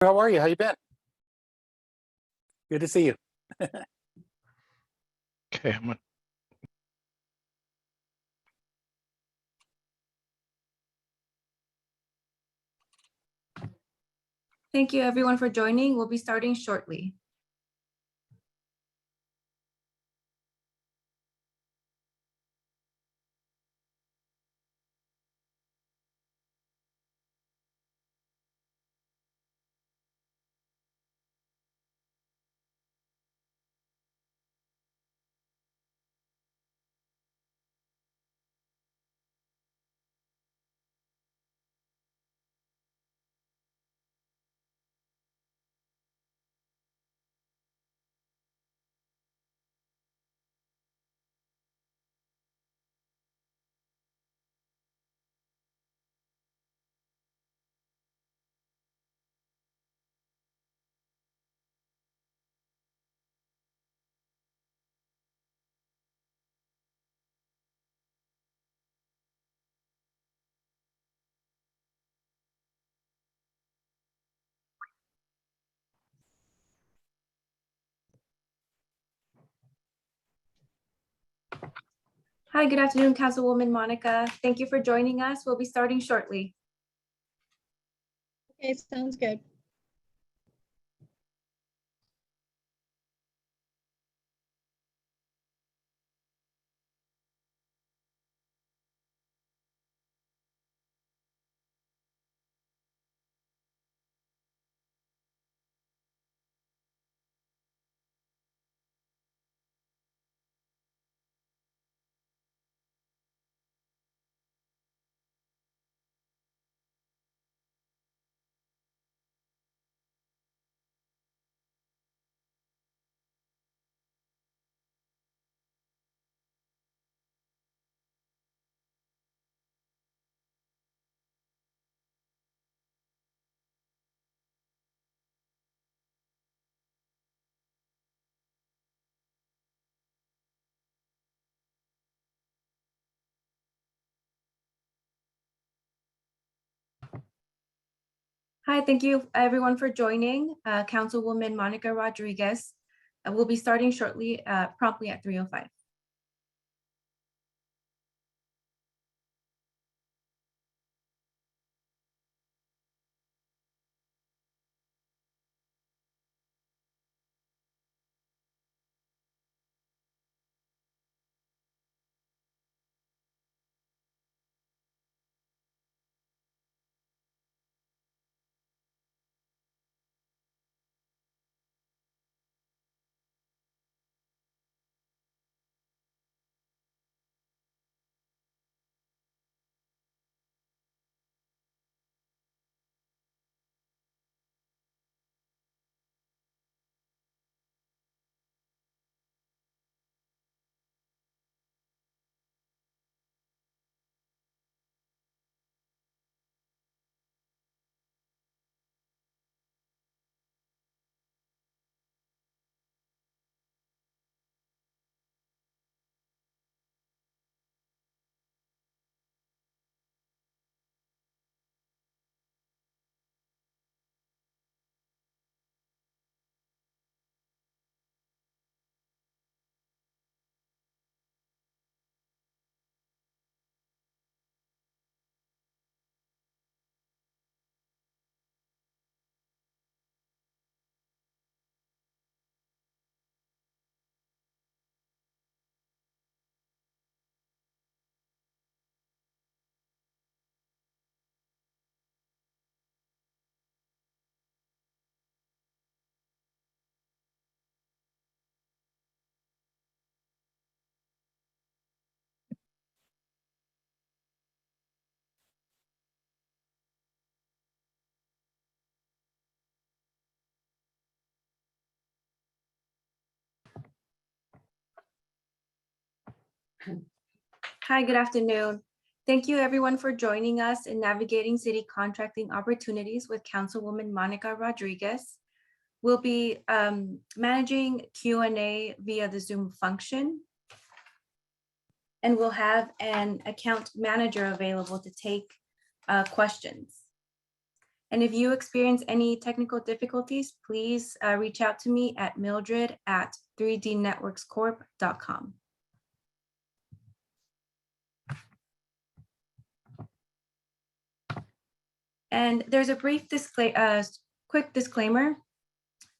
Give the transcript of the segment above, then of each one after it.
How are you? How you been? Good to see you. Okay, I'm gonna Thank you everyone for joining. We'll be starting shortly. Hi, good afternoon, Councilwoman Monica. Thank you for joining us. We'll be starting shortly. Okay, sounds good. Hi, thank you everyone for joining. Councilwoman Monica Rodriguez. We'll be starting shortly, promptly at 3:05. Hi, good afternoon. Thank you everyone for joining us in navigating city contracting opportunities with Councilwoman Monica Rodriguez. We'll be managing Q&A via the Zoom function. And we'll have an account manager available to take questions. And if you experience any technical difficulties, please reach out to me at mildred@3dnetworkscorp.com. And there's a brief quick disclaimer.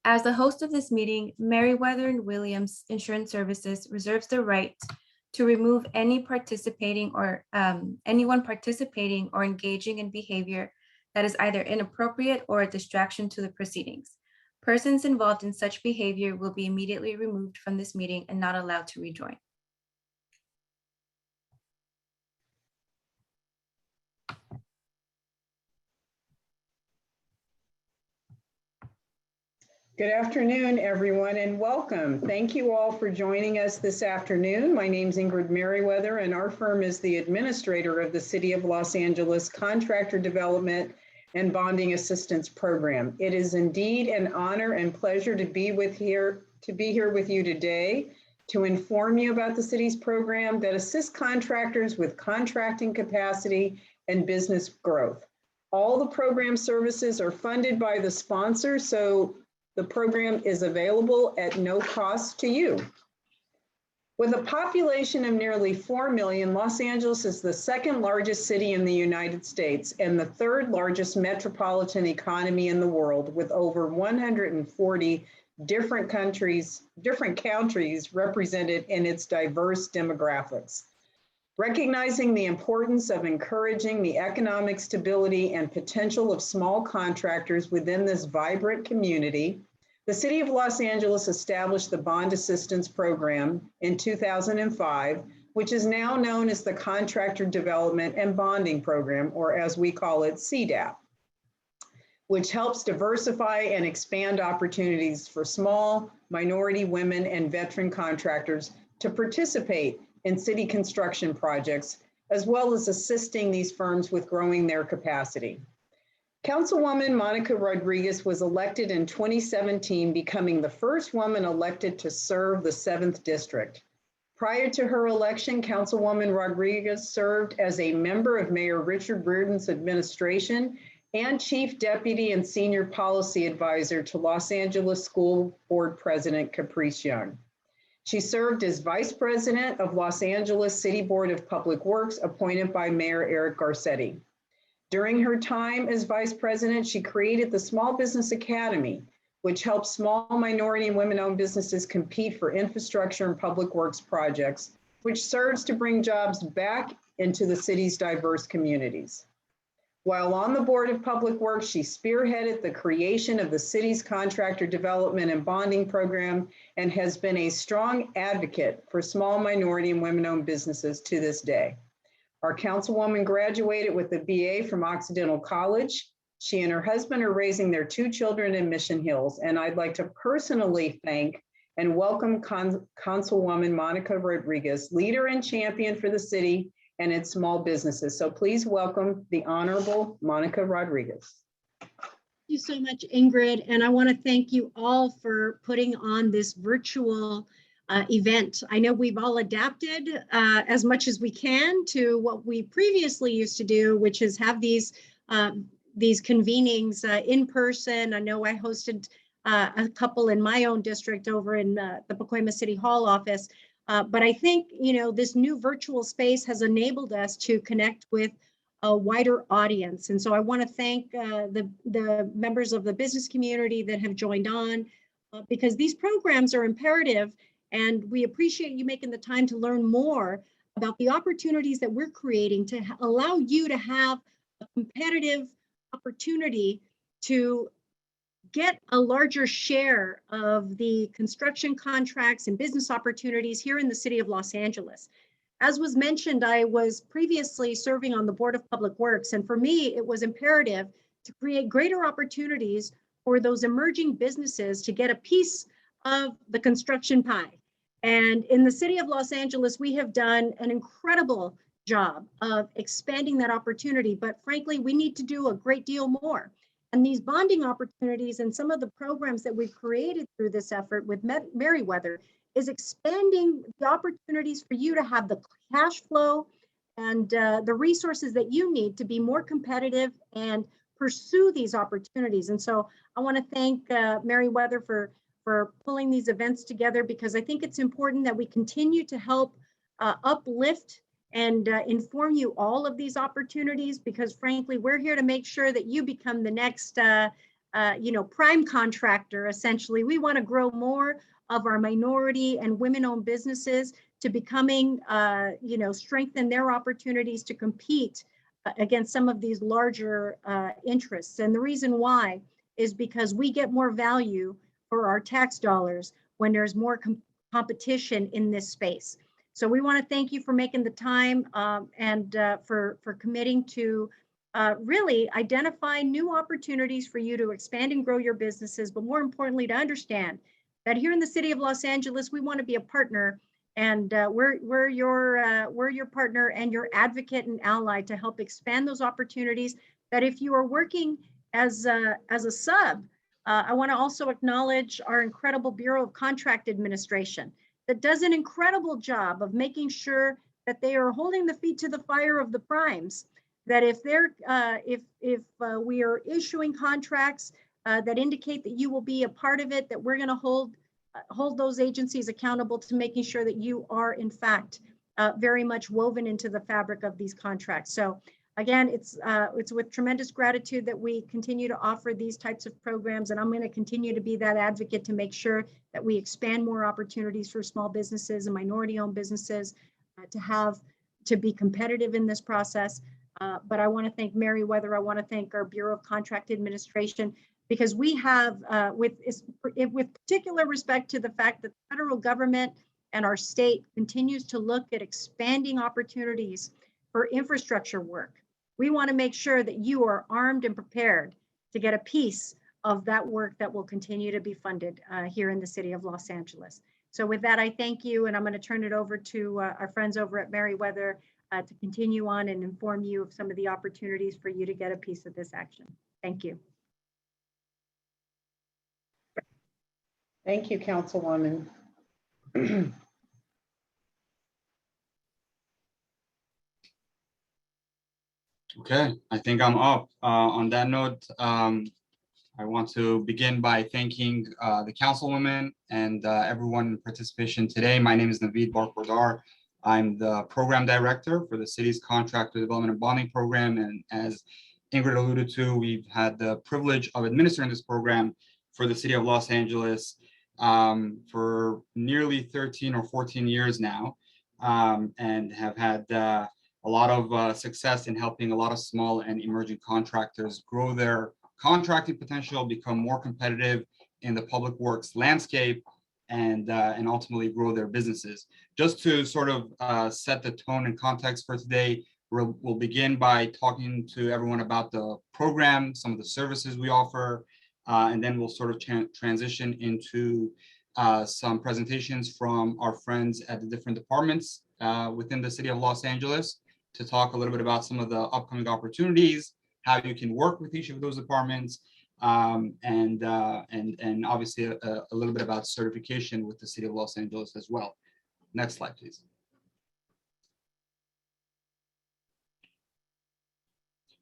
As the host of this meeting, Meriwether & Williams Insurance Services reserves the right to remove anyone participating or engaging in behavior that is either inappropriate or a distraction to the proceedings. Persons involved in such behavior will be immediately removed from this meeting and not allowed to rejoin. Good afternoon, everyone, and welcome. Thank you all for joining us this afternoon. My name is Ingrid Merriweather, and our firm is the administrator of the City of Los Angeles Contractor Development and Bonding Assistance Program. It is indeed an honor and pleasure to be here with you today to inform you about the city's program that assists contractors with contracting capacity and business growth. All the program services are funded by the sponsor, so the program is available at no cost to you. With a population of nearly 4 million, Los Angeles is the second largest city in the United States and the third largest metropolitan economy in the world, with over 140 different counties represented in its diverse demographics. Recognizing the importance of encouraging the economic stability and potential of small contractors within this vibrant community, the City of Los Angeles established the Bond Assistance Program in 2005, which is now known as the Contractor Development and Bonding Program, or as we call it, CDABP, which helps diversify and expand opportunities for small, minority, women, and veteran contractors to participate in city construction projects, as well as assisting these firms with growing their capacity. Councilwoman Monica Rodriguez was elected in 2017, becoming the first woman elected to serve the 7th District. Prior to her election, Councilwoman Rodriguez served as a member of Mayor Richard Reardon's administration and Chief Deputy and Senior Policy Advisor to Los Angeles School Board President Caprice Young. She served as Vice President of Los Angeles City Board of Public Works, appointed by Mayor Eric Garcetti. During her time as Vice President, she created the Small Business Academy, which helps small, minority, and women-owned businesses compete for infrastructure and public works projects, which serves to bring jobs back into the city's diverse communities. While on the Board of Public Works, she spearheaded the creation of the city's Contractor Development and Bonding Program and has been a strong advocate for small, minority, and women-owned businesses to this day. Our councilwoman graduated with a BA from Occidental College. She and her husband are raising their 2 children in Mission Hills, and I'd like to personally thank and welcome Councilwoman Monica Rodriguez, leader and champion for the city and its small businesses. So please welcome the Honorable Monica Rodriguez. Thank you so much, Ingrid, and I want to thank you all for putting on this virtual event. I know we've all adapted as much as we can to what we previously used to do, which is have these convenings in person. I know I hosted a couple in my own district over in the Pacoima City Hall office, but I think this new virtual space has enabled us to connect with a wider audience. And so I want to thank the members of the business community that have joined on because these programs are imperative. And we appreciate you making the time to learn more about the opportunities that we're creating to allow you to have a competitive opportunity to get a larger share of the construction contracts and business opportunities here in the city of Los Angeles. As was mentioned, I was previously serving on the Board of Public Works, and for me, it was imperative to create greater opportunities for those emerging businesses to get a piece of the construction pie. And in the city of Los Angeles, we have done an incredible job of expanding that opportunity, but frankly, we need to do a great deal more. And these bonding opportunities and some of the programs that we've created through this effort with Meriwether is expanding the opportunities for you to have the cash flow and the resources that you need to be more competitive and pursue these opportunities. And so I want to thank Meriwether for pulling these events together, because I think it's important that we continue to help uplift and inform you all of these opportunities, because frankly, we're here to make sure that you become the next prime contractor. Essentially, we want to grow more of our minority and women-owned businesses to becoming, strengthen their opportunities to compete against some of these larger interests. And the reason why is because we get more value for our tax dollars when there's more competition in this space. So we want to thank you for making the time and for committing to really identify new opportunities for you to expand and grow your businesses, but more importantly, to understand that here in the city of Los Angeles, we want to be a partner, and we're your partner and your advocate and ally to help expand those opportunities. That if you are working as a sub, I want to also acknowledge our incredible Bureau of Contract Administration that does an incredible job of making sure that they are holding the feet to the fire of the primes. That if they're if we are issuing contracts that indicate that you will be a part of it, that we're going to hold those agencies accountable to making sure that you are in fact very much woven into the fabric of these contracts. So again, it's with tremendous gratitude that we continue to offer these types of programs, and I'm going to continue to be that advocate to make sure that we expand more opportunities for small businesses and minority-owned businesses to be competitive in this process. But I want to thank Meriwether. I want to thank our Bureau of Contract Administration, because we have, with particular respect to the fact that the federal government and our state continues to look at expanding opportunities for infrastructure work. We want to make sure that you are armed and prepared to get a piece of that work that will continue to be funded here in the city of Los Angeles. So with that, I thank you, and I'm going to turn it over to our friends over at Meriwether to continue on and inform you of some of the opportunities for you to get a piece of this action. Thank you. Thank you, Councilwoman. Okay, I think I'm up. On that note, I want to begin by thanking the councilwoman and everyone in participation today. My name is Naveed Barkwadar. I'm the program director for the city's Contractor Development and Bonding Program. And as Ingrid alluded to, we've had the privilege of administering this program for the city of Los Angeles for nearly 13 or 14 years now, and have had a lot of success in helping a lot of small and emerging contractors grow their contracting potential, become more competitive in the public works landscape, and ultimately grow their businesses. Just to sort of set the tone and context for today, we'll begin by talking to everyone about the program, some of the services we offer, and then we'll sort of transition into some presentations from our friends at the different departments within the city of Los Angeles to talk a little bit about some of the upcoming opportunities, how you can work with each of those departments, and obviously a little bit about certification with the city of Los Angeles as well. Next slide, please.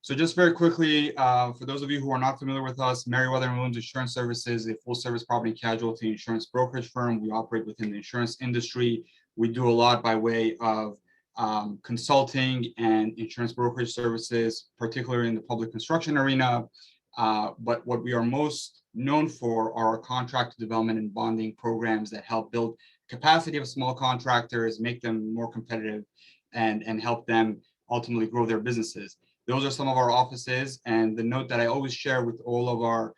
So just very quickly, for those of you who are not familiar with us, Meriwether & Williams Insurance Services, a full-service property and casualty insurance brokerage firm. We operate within the insurance industry. We do a lot by way of consulting and insurance brokerage services, particularly in the public construction arena. But what we are most known for are our contract development and bonding programs that help build capacity of small contractors, make them more competitive, and help them ultimately grow their businesses. Those are some of our offices, and the note that I always share with all of our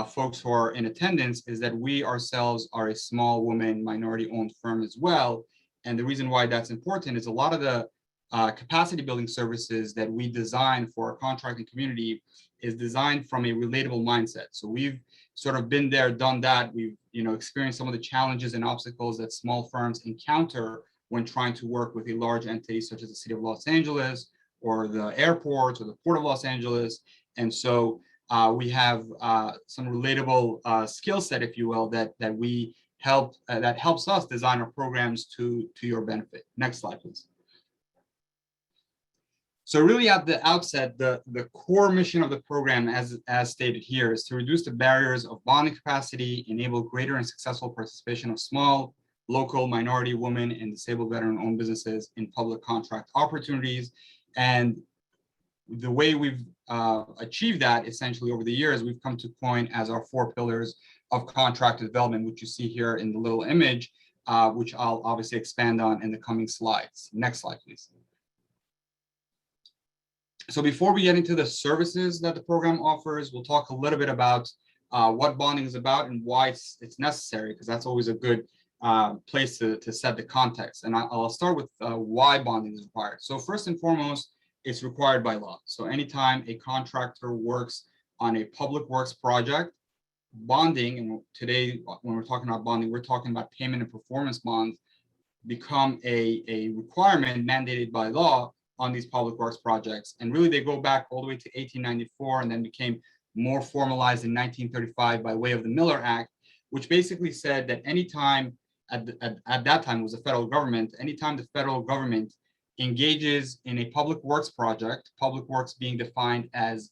folks who are in attendance is that we ourselves are a small woman minority-owned firm as well. And the reason why that's important is a lot of the capacity building services that we design for our contracting community is designed from a relatable mindset. So we've sort of been there, done that. We've experienced some of the challenges and obstacles that small firms encounter when trying to work with a large entity such as the city of Los Angeles or the airport or the Port of Los Angeles. And so we have some relatable skill set, if you will, that we help that helps us design our programs to your benefit. Next slide, please. So really at the outset, the core mission of the program, as stated here, is to reduce the barriers of bonding capacity, enable greater and successful participation of small, local, minority, women, and disabled veteran-owned businesses in public contract opportunities. And the way we've achieved that essentially over the years, we've come to coin as our 4 pillars of contractor development, which you see here in the little image, which I'll obviously expand on in the coming slides. Next slide, please. So before we get into the services that the program offers, we'll talk a little bit about what bonding is about and why it's necessary, because that's always a good place to set the context. And I'll start with why bonding is required. So first and foremost, it's required by law. So anytime a contractor works on a public works project, bonding, and today when we're talking about bonding, we're talking about payment and performance bonds, become a requirement mandated by law on these public works projects. And really they go back all the way to 1894 and then became more formalized in 1935 by way of the Miller Act, which basically said that anytime, at that time it was the federal government, anytime the federal government engages in a public works project, public works being defined as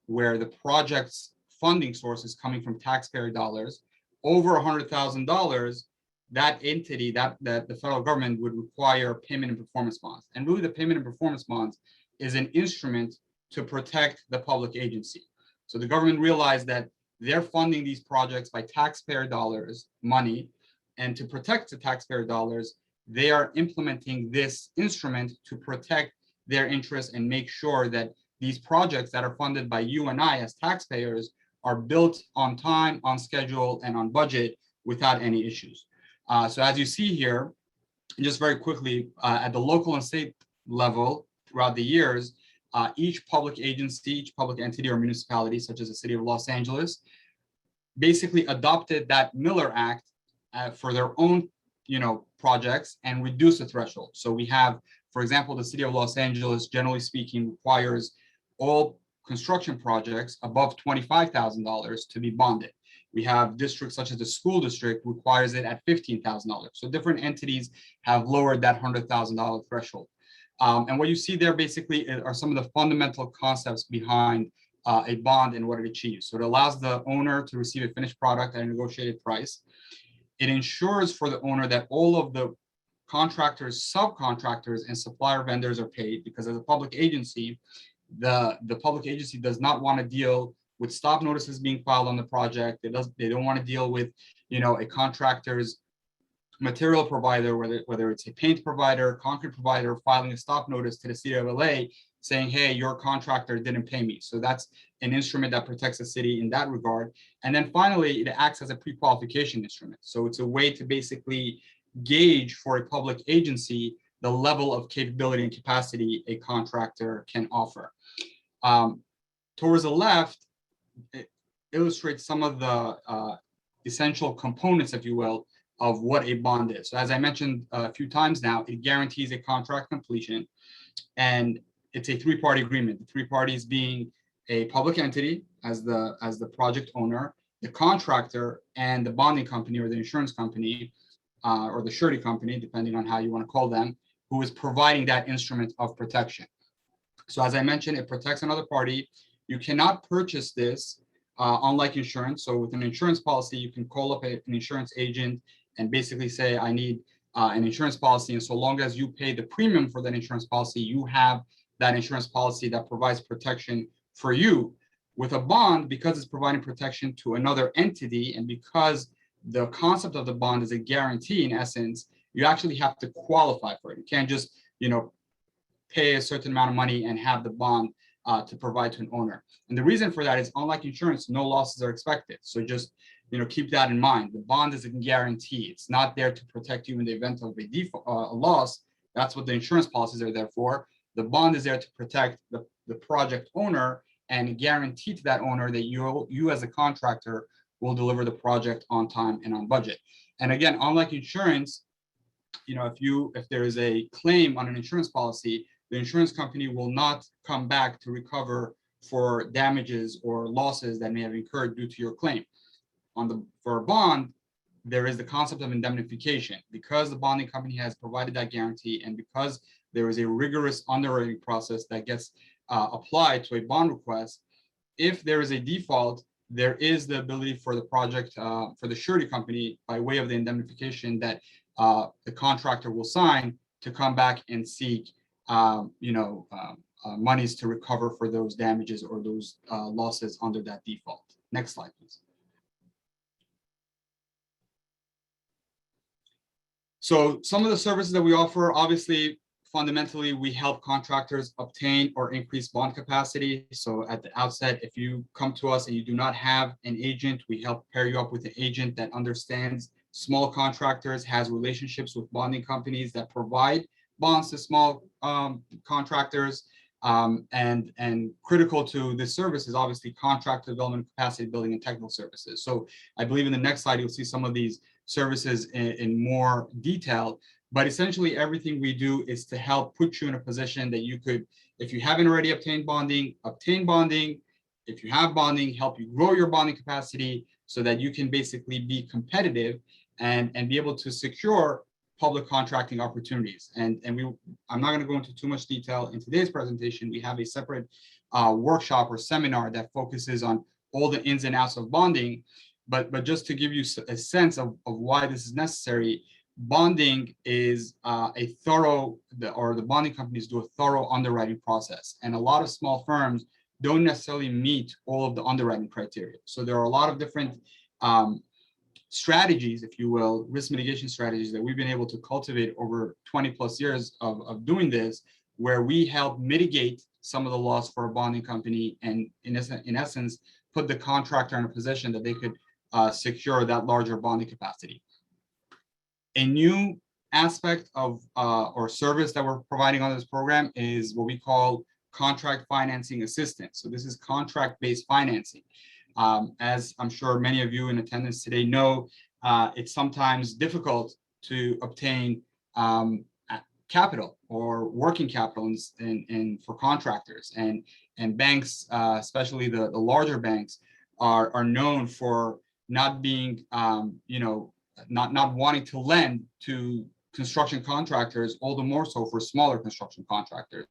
where the project's funding source is coming from taxpayer dollars, over $100,000, that entity, that the federal government would require payment and performance bonds. And really the payment and performance bonds is an instrument to protect the public agency. So the government realized that they're funding these projects by taxpayer dollars, money, and to protect the taxpayer dollars, they are implementing this instrument to protect their interests and make sure that these projects that are funded by you and I as taxpayers are built on time, on schedule, and on budget without any issues. So as you see here, just very quickly, at the local and state level throughout the years, each public agency, each public entity or municipality, such as the city of Los Angeles, basically adopted that Miller Act for their own projects and reduce the threshold. So we have, for example, the city of Los Angeles, generally speaking, requires all construction projects above $25,000 to be bonded. We have districts such as the school district requires it at $15,000. So different entities have lowered that $100,000 threshold. And what you see there basically are some of the fundamental concepts behind a bond and what it achieves. So it allows the owner to receive a finished product at a negotiated price. It ensures for the owner that all of the contractors, subcontractors, and supplier vendors are paid, because as a public agency, the public agency does not want to deal with stop notices being filed on the project. They don't want to deal with, a contractor's material provider, whether it's a paint provider, concrete provider, filing a stop notice to the city of LA saying, hey, your contractor didn't pay me. So that's an instrument that protects the city in that regard. And then finally, it acts as a pre-qualification instrument. So it's a way to basically gauge for a public agency the level of capability and capacity a contractor can offer. Towards the left, it illustrates some of the essential components, if you will, of what a bond is. So as I mentioned a few times now, it guarantees a contract completion, and it's a 3-party agreement. The 3 parties being a public entity as the project owner, the contractor, and the bonding company or the insurance company or the surety company, depending on how you want to call them, who is providing that instrument of protection. So as I mentioned, it protects another party. You cannot purchase this unlike insurance. So with an insurance policy, you can call up an insurance agent and basically say, I need an insurance policy. And so long as you pay the premium for that insurance policy, you have that insurance policy that provides protection for you. With a bond, because it's providing protection to another entity, and because the concept of the bond is a guarantee in essence, you actually have to qualify for it. You can't just, pay a certain amount of money and have the bond to provide to an owner. And the reason for that is, unlike insurance, no losses are expected. So just, keep that in mind. The bond is a guarantee. It's not there to protect you in the event of a loss. That's what the insurance policies are there for. The bond is there to protect the project owner and guarantee to that owner that you as a contractor will deliver the project on time and on budget. And again, unlike insurance, if there is a claim on an insurance policy, the insurance company will not come back to recover for damages or losses that may have incurred due to your claim. For a bond, there is the concept of indemnification. Because the bonding company has provided that guarantee, and because there is a rigorous underwriting process that gets applied to a bond request, if there is a default, there is the ability for the project, for the surety company, by way of the indemnification that the contractor will sign, to come back and seek monies to recover for those damages or those losses under that default. Next slide, please. So some of the services that we offer, obviously, fundamentally, we help contractors obtain or increase bond capacity. So at the outset, if you come to us and you do not have an agent, we help pair you up with an agent that understands small contractors, has relationships with bonding companies that provide bonds to small contractors. And critical to this service is obviously contract development, capacity building, and technical services. So I believe in the next slide, you'll see some of these services in more detail. But essentially, everything we do is to help put you in a position that you could, if you haven't already obtained bonding, obtain bonding. If you have bonding, help you grow your bonding capacity so that you can basically be competitive and be able to secure public contracting opportunities. And I'm not going to go into too much detail in today's presentation. We have a separate workshop or seminar that focuses on all the ins and outs of bonding. But just to give you a sense of why this is necessary, bonding is the bonding companies do a thorough underwriting process. And a lot of small firms don't necessarily meet all of the underwriting criteria. So there are a lot of different strategies, if you will, risk mitigation strategies that we've been able to cultivate over 20 plus years of doing this, where we help mitigate some of the loss for a bonding company and in essence, put the contractor in a position that they could secure that larger bonding capacity. A new aspect of or service that we're providing on this program is what we call contract financing assistance. So this is contract-based financing. As I'm sure many of you in attendance today know, it's sometimes difficult to obtain capital or working capital for contractors, and banks, especially the larger banks, are known for not being, not wanting to lend to construction contractors, all the more so for smaller construction contractors.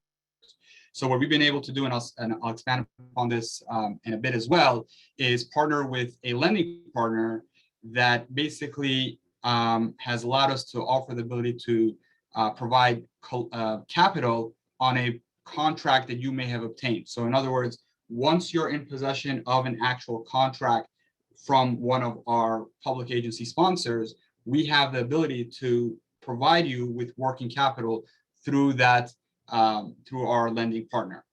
So what we've been able to do, and I'll expand upon this in a bit as well, is partner with a lending partner that basically has allowed us to offer the ability to provide capital on a contract that you may have obtained. So in other words, once you're in possession of an actual contract from one of our public agency sponsors, we have the ability to provide you with working capital through that, through our lending partner.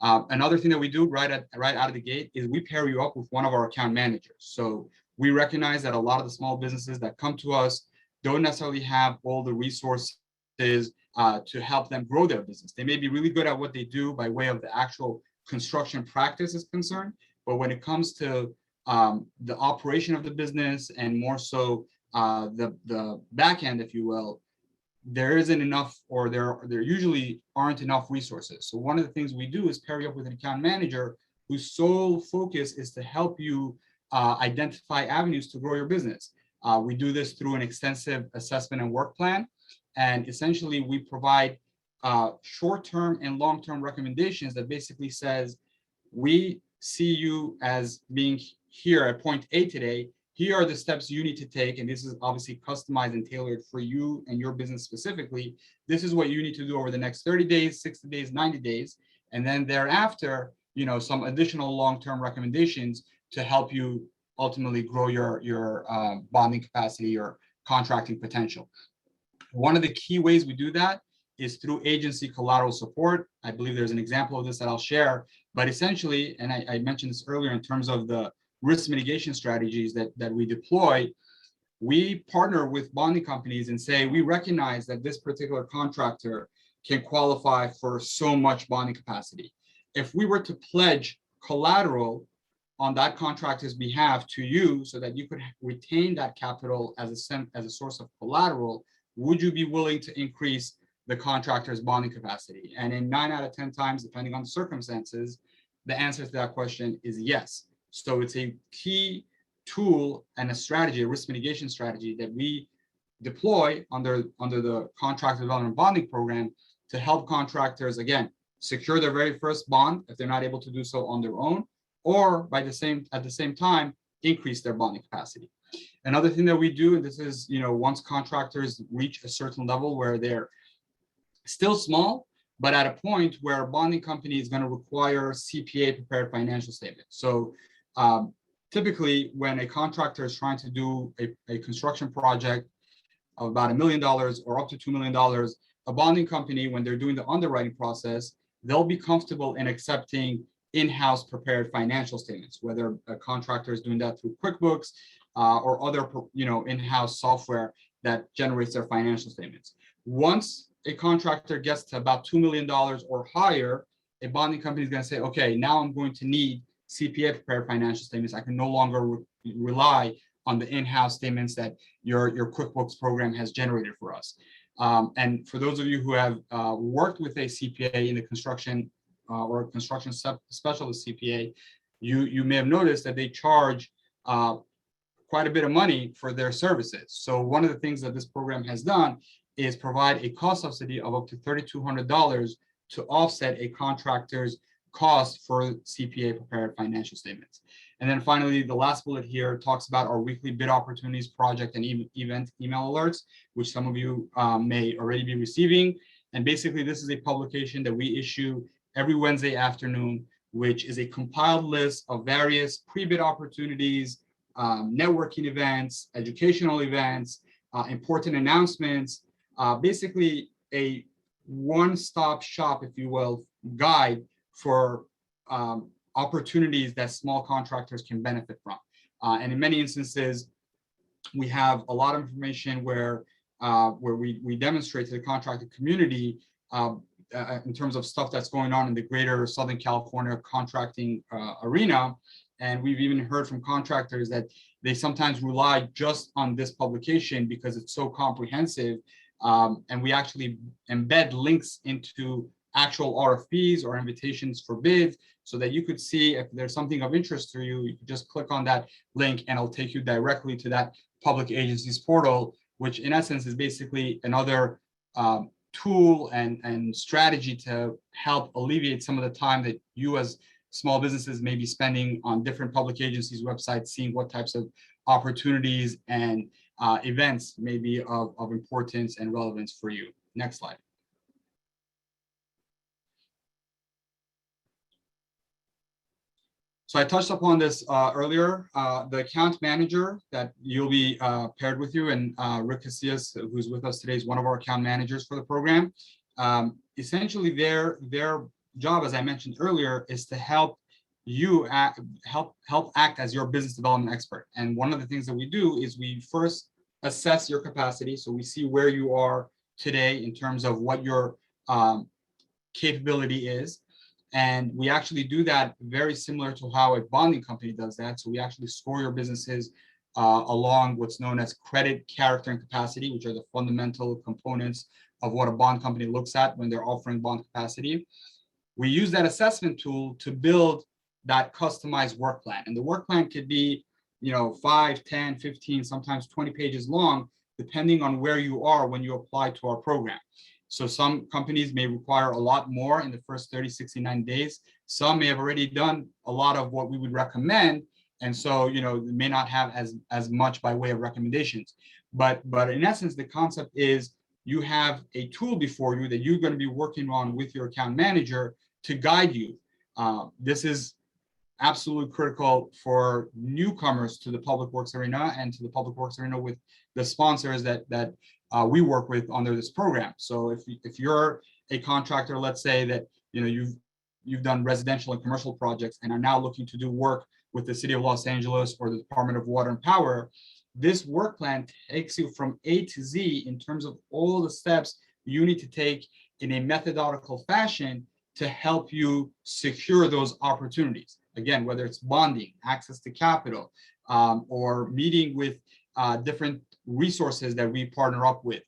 Another thing that we do right out of the gate is we pair you up with one of our account managers. So we recognize that a lot of the small businesses that come to us don't necessarily have all the resources to help them grow their business. They may be really good at what they do by way of the actual construction practice is concerned, but when it comes to the operation of the business and more so the back end, if you will, there isn't enough, or there usually aren't enough resources. So one of the things we do is pair you up with an account manager whose sole focus is to help you identify avenues to grow your business. We do this through an extensive assessment and work plan. And essentially we provide short-term and long-term recommendations that basically says, we see you as being here at point A today. Here are the steps you need to take, and this is obviously customized and tailored for you and your business specifically. This is what you need to do over the next 30 days, 60 days, 90 days. And then thereafter, some additional long-term recommendations to help you ultimately grow your bonding capacity or contracting potential. One of the key ways we do that is through agency collateral support. I believe there's an example of this that I'll share, but essentially, and I mentioned this earlier in terms of the risk mitigation strategies that we deploy, we partner with bonding companies and say, we recognize that this particular contractor can qualify for so much bonding capacity. If we were to pledge collateral on that contractor's behalf to you so that you could retain that capital as a source of collateral, would you be willing to increase the contractor's bonding capacity? And in 9 out of 10 times, depending on the circumstances, the answer to that question is yes. So it's a key tool and a strategy, a risk mitigation strategy that we deploy under the contract development bonding program to help contractors, again, secure their very first bond if they're not able to do so on their own, or at the same time, increase their bonding capacity. Another thing that we do, and this is, once contractors reach a certain level where they're still small, but at a point where a bonding company is going to require CPA prepared financial statements. So typically, when a contractor is trying to do a construction project of about $1 million or up to $2 million, a bonding company, when they're doing the underwriting process, they'll be comfortable in accepting in-house prepared financial statements, whether a contractor is doing that through QuickBooks or other, in-house software that generates their financial statements. Once a contractor gets to about $2 million or higher, a bonding company is going to say, okay, now I'm going to need CPA prepared financial statements. I can no longer rely on the in-house statements that your QuickBooks program has generated for us. And for those of you who have worked with a CPA in the construction or a construction specialist CPA, you may have noticed that they charge quite a bit of money for their services. So one of the things that this program has done is provide a cost subsidy of up to $3,200 to offset a contractor's cost for CPA prepared financial statements. And then finally, the last bullet here talks about our weekly bid opportunities project and event email alerts, which some of you may already be receiving. And basically, this is a publication that we issue every Wednesday afternoon, which is a compiled list of various pre-bid opportunities, networking events, educational events, important announcements, basically a one-stop shop, if you will, guide for opportunities that small contractors can benefit from. And in many instances, we have a lot of information where we demonstrate to the contractor community in terms of stuff that's going on in the greater Southern California contracting arena. And we've even heard from contractors that they sometimes rely just on this publication because it's so comprehensive. And we actually embed links into actual RFPs or invitations for bids so that you could see if there's something of interest to you. You could just click on that link and it'll take you directly to that public agencies portal, which in essence is basically another tool and strategy to help alleviate some of the time that you as small businesses may be spending on different public agencies websites, seeing what types of opportunities and events may be of importance and relevance for you. Next slide. So I touched upon this earlier. The account manager that you'll be paired with you, and Rick Casillas, who's with us today, is one of our account managers for the program. Essentially, their job, as I mentioned earlier, is to help you help act as your business development expert. And one of the things that we do is we first assess your capacity. So we see where you are today in terms of what your capability is. And we actually do that very similar to how a bonding company does that. So we actually score your businesses along what's known as credit, character, and capacity, which are the fundamental components of what a bond company looks at when they're offering bond capacity. We use that assessment tool to build that customized work plan. And the work plan could be, 5, 10, 15, sometimes 20 pages long, depending on where you are when you apply to our program. So some companies may require a lot more in the first 30, 60, 90 days. Some may have already done a lot of what we would recommend. And so, they may not have as much by way of recommendations. But in essence, the concept is you have a tool before you that you're going to be working on with your account manager to guide you. This is absolutely critical for newcomers to the public works arena and to the public works arena with the sponsors that we work with under this program. So if you're a contractor, let's say that you've done residential and commercial projects and are now looking to do work with the City of Los Angeles or the Department of Water and Power, this work plan takes you from A to Z in terms of all the steps you need to take in a methodological fashion to help you secure those opportunities. Again, whether it's bonding, access to capital, or meeting with different resources that we partner up with.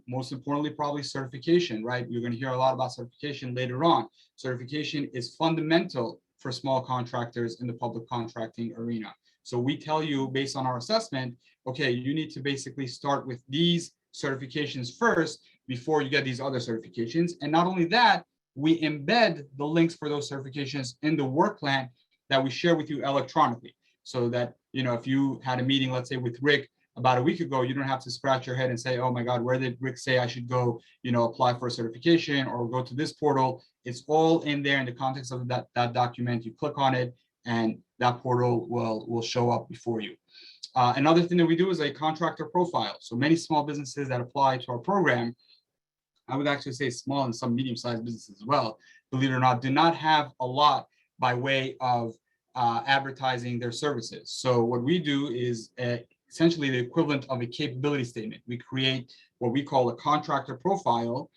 Most importantly, probably certification, right? You're going to hear a lot about certification later on. Certification is fundamental for small contractors in the public contracting arena. So we tell you based on our assessment, okay, you need to basically start with these certifications first before you get these other certifications. And not only that, we embed the links for those certifications in the work plan that we share with you electronically. So that, if you had a meeting, let's say with Rick about a week ago, you don't have to scratch your head and say, oh my God, where did Rick say I should go, apply for a certification or go to this portal? It's all in there in the context of that document. You click on it and that portal will show up before you. Another thing that we do is a contractor profile. So many small businesses that apply to our program, I would actually say small and some medium-sized businesses as well, believe it or not, do not have a lot by way of advertising their services. So what we do is essentially the equivalent of a capability statement. We create what we call a contractor profile,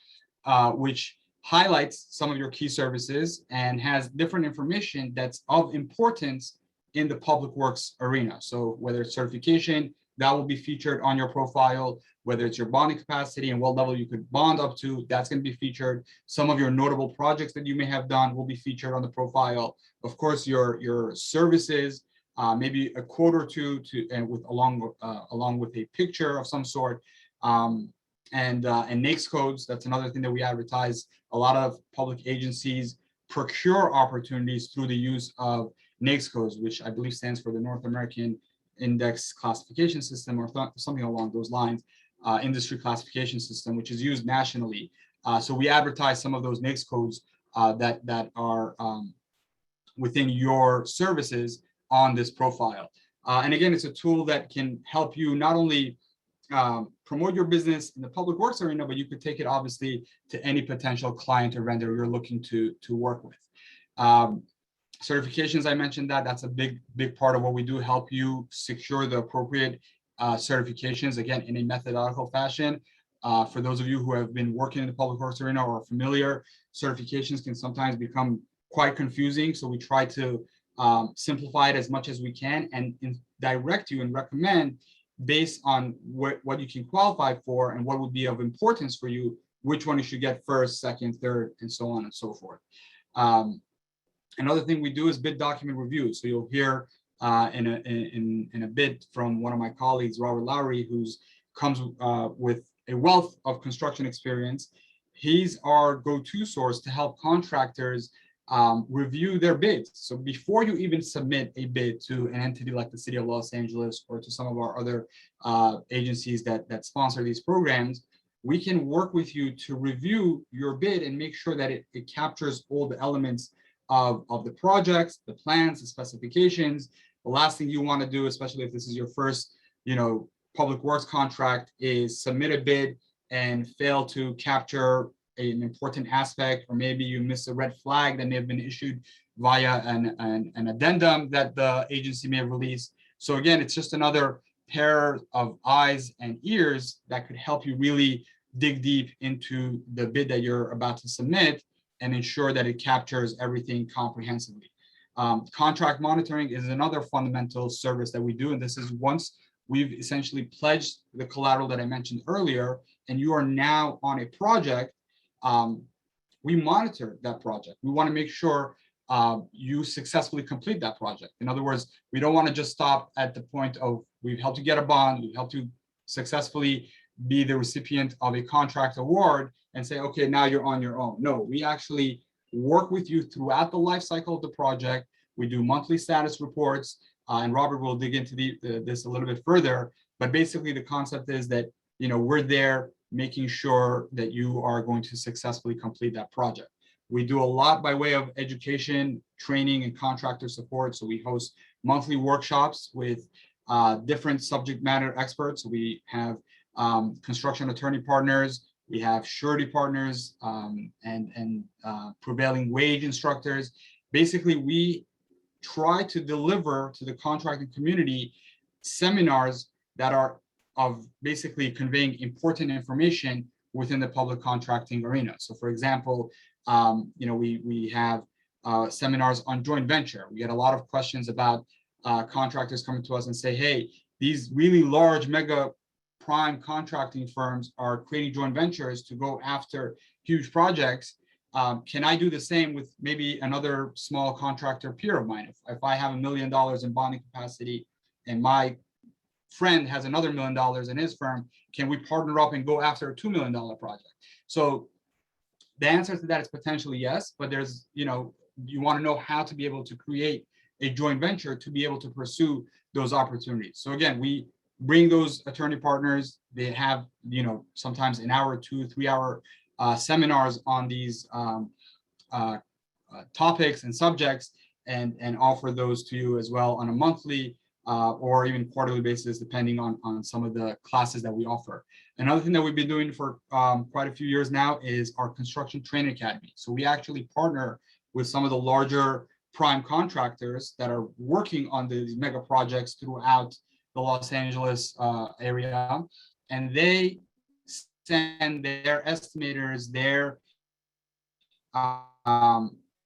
which highlights some of your key services and has different information that's of importance in the public works arena. So whether it's certification, that will be featured on your profile, whether it's your bonding capacity and what level you could bond up to, that's going to be featured. Some of your notable projects that you may have done will be featured on the profile. Of course, your services, maybe a quote or two along with a picture of some sort, and NAICS codes. That's another thing that we advertise. A lot of public agencies procure opportunities through the use of NAICS codes, which I believe stands for the North American Index Classification System, or something along those lines, industry classification system, which is used nationally. So we advertise some of those NAICS codes that are within your services on this profile. And again, it's a tool that can help you not only promote your business in the public works arena, but you could take it obviously to any potential client or vendor you're looking to work with. Certifications, I mentioned that's a big part of what we do, help you secure the appropriate certifications, again, in a methodological fashion. For those of you who have been working in the public works arena or are familiar, certifications can sometimes become quite confusing. So we try to simplify it as much as we can and direct you and recommend based on what you can qualify for and what would be of importance for you, which one you should get first, second, third, and so on and so forth. Another thing we do is bid document review. So you'll hear in a bit from one of my colleagues, Robert Lowry, who's comes with a wealth of construction experience. He's our go-to source to help contractors review their bids. So before you even submit a bid to an entity like the City of Los Angeles or to some of our other agencies that sponsor these programs, we can work with you to review your bid and make sure that it captures all the elements of the projects, the plans, the specifications. The last thing you want to do, especially if this is your first, public works contract, is submit a bid and fail to capture an important aspect, or maybe you miss a red flag that may have been issued via an addendum that the agency may have released. So again, it's just another pair of eyes and ears that could help you really dig deep into the bid that you're about to submit and ensure that it captures everything comprehensively. Contract monitoring is another fundamental service that we do, and this is once we've essentially pledged the collateral that I mentioned earlier, and you are now on a project, we monitor that project. We want to make sure you successfully complete that project. In other words, we don't want to just stop at the point of we've helped you get a bond, we've helped you successfully be the recipient of a contract award and say, okay, now you're on your own. No, we actually work with you throughout the life cycle of the project. We do monthly status reports, and Robert will dig into this a little bit further. But basically, the concept is that we're there making sure that you are going to successfully complete that project. We do a lot by way of education, training, and contractor support. So we host monthly workshops with different subject matter experts. We have construction attorney partners, we have surety partners, and prevailing wage instructors. Basically, we try to deliver to the contracting community seminars that are of basically conveying important information within the public contracting arena. So for example, we have seminars on joint venture. We get a lot of questions about contractors coming to us and say, hey, these really large mega prime contracting firms are creating joint ventures to go after huge projects. Can I do the same with maybe another small contractor peer of mine? If I have $1 million in bonding capacity and my friend has another $1 million in his firm, can we partner up and go after a $2 million project? So the answer to that is potentially yes, but there's, you want to know how to be able to create a joint venture to be able to pursue those opportunities. So again, we bring those attorney partners. They have, sometimes an hour, 2-3 hour seminars on these topics and subjects, and offer those to you as well on a monthly or even quarterly basis, depending on some of the classes that we offer. Another thing that we've been doing for quite a few years now is our construction training academy. So we actually partner with some of the larger prime contractors that are working on these mega projects throughout the Los Angeles area, and they send their estimators, their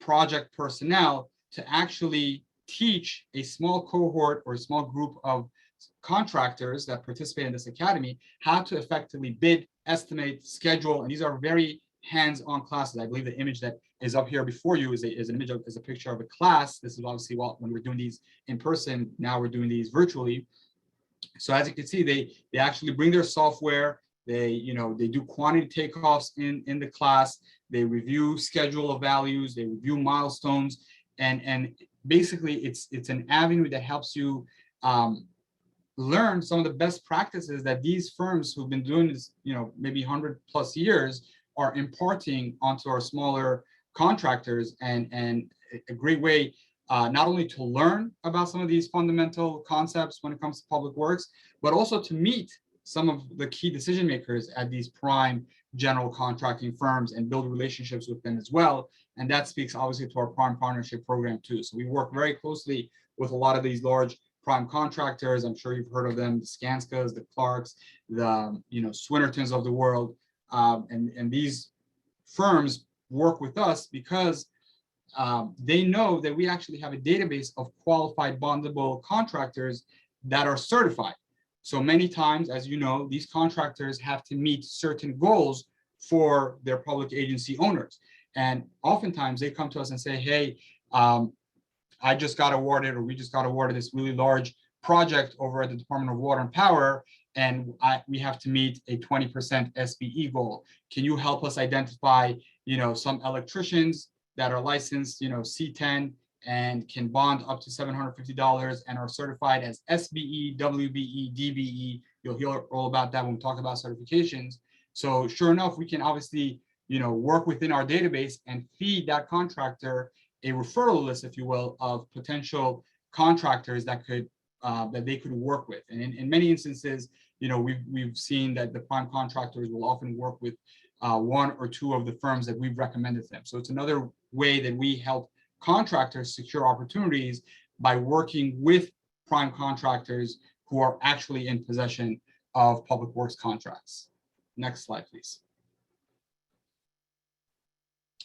project personnel to actually teach a small cohort or a small group of contractors that participate in this academy how to effectively bid, estimate, schedule, and these are very hands-on classes. I believe the image that is up here before you is an image is a picture of a class. This is obviously when we're doing these in person. Now we're doing these virtually. So as you can see, they actually bring their software. They do quantity takeoffs in the class. They review schedule of values. They review milestones, and basically it's an avenue that helps you learn some of the best practices that these firms who've been doing this, maybe 100+ years are imparting onto our smaller contractors, and a great way not only to learn about some of these fundamental concepts when it comes to public works, but also to meet some of the key decision makers at these prime general contracting firms and build relationships with them as well. And that speaks obviously to our prime partnership program too. So we work very closely with a lot of these large prime contractors. I'm sure you've heard of them, the Skanskas, the Clarks, the Swinnertons of the world. And these firms work with us because they know that we actually have a database of qualified bondable contractors that are certified. So many times, as you know, these contractors have to meet certain goals for their public agency owners. And oftentimes they come to us and say, hey, I just got awarded, or we just got awarded this really large project over at the Department of Water and Power, and we have to meet a 20% SBE goal. Can you help us identify, some electricians that are licensed, C10 and can bond up to $750 and are certified as SBE, WBE, DBE. You'll hear all about that when we talk about certifications. So sure enough, we can obviously, work within our database and feed that contractor a referral list, if you will, of potential contractors that they could work with. And in many instances, we've seen that the prime contractors will often work with one or two of the firms that we've recommended them. So it's another way that we help contractors secure opportunities by working with prime contractors who are actually in possession of public works contracts. Next slide, please.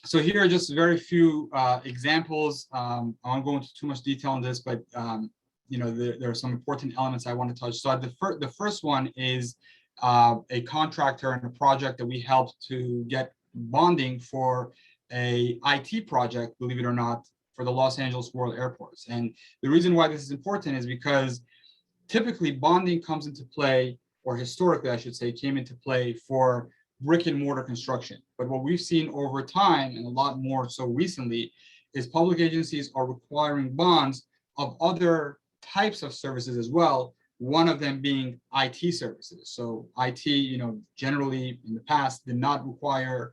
So here are just very few examples. I won't go into too much detail on this, but there are some important elements I want to touch. So the first one is a contractor and a project that we helped to get bonding for a IT project, believe it or not, for the Los Angeles World Airports. And the reason why this is important is because typically bonding comes into play, or historically, I should say, came into play for brick and mortar construction. But what we've seen over time, and a lot more so recently, is public agencies are requiring bonds of other types of services as well, one of them being IT services. So IT, generally in the past did not require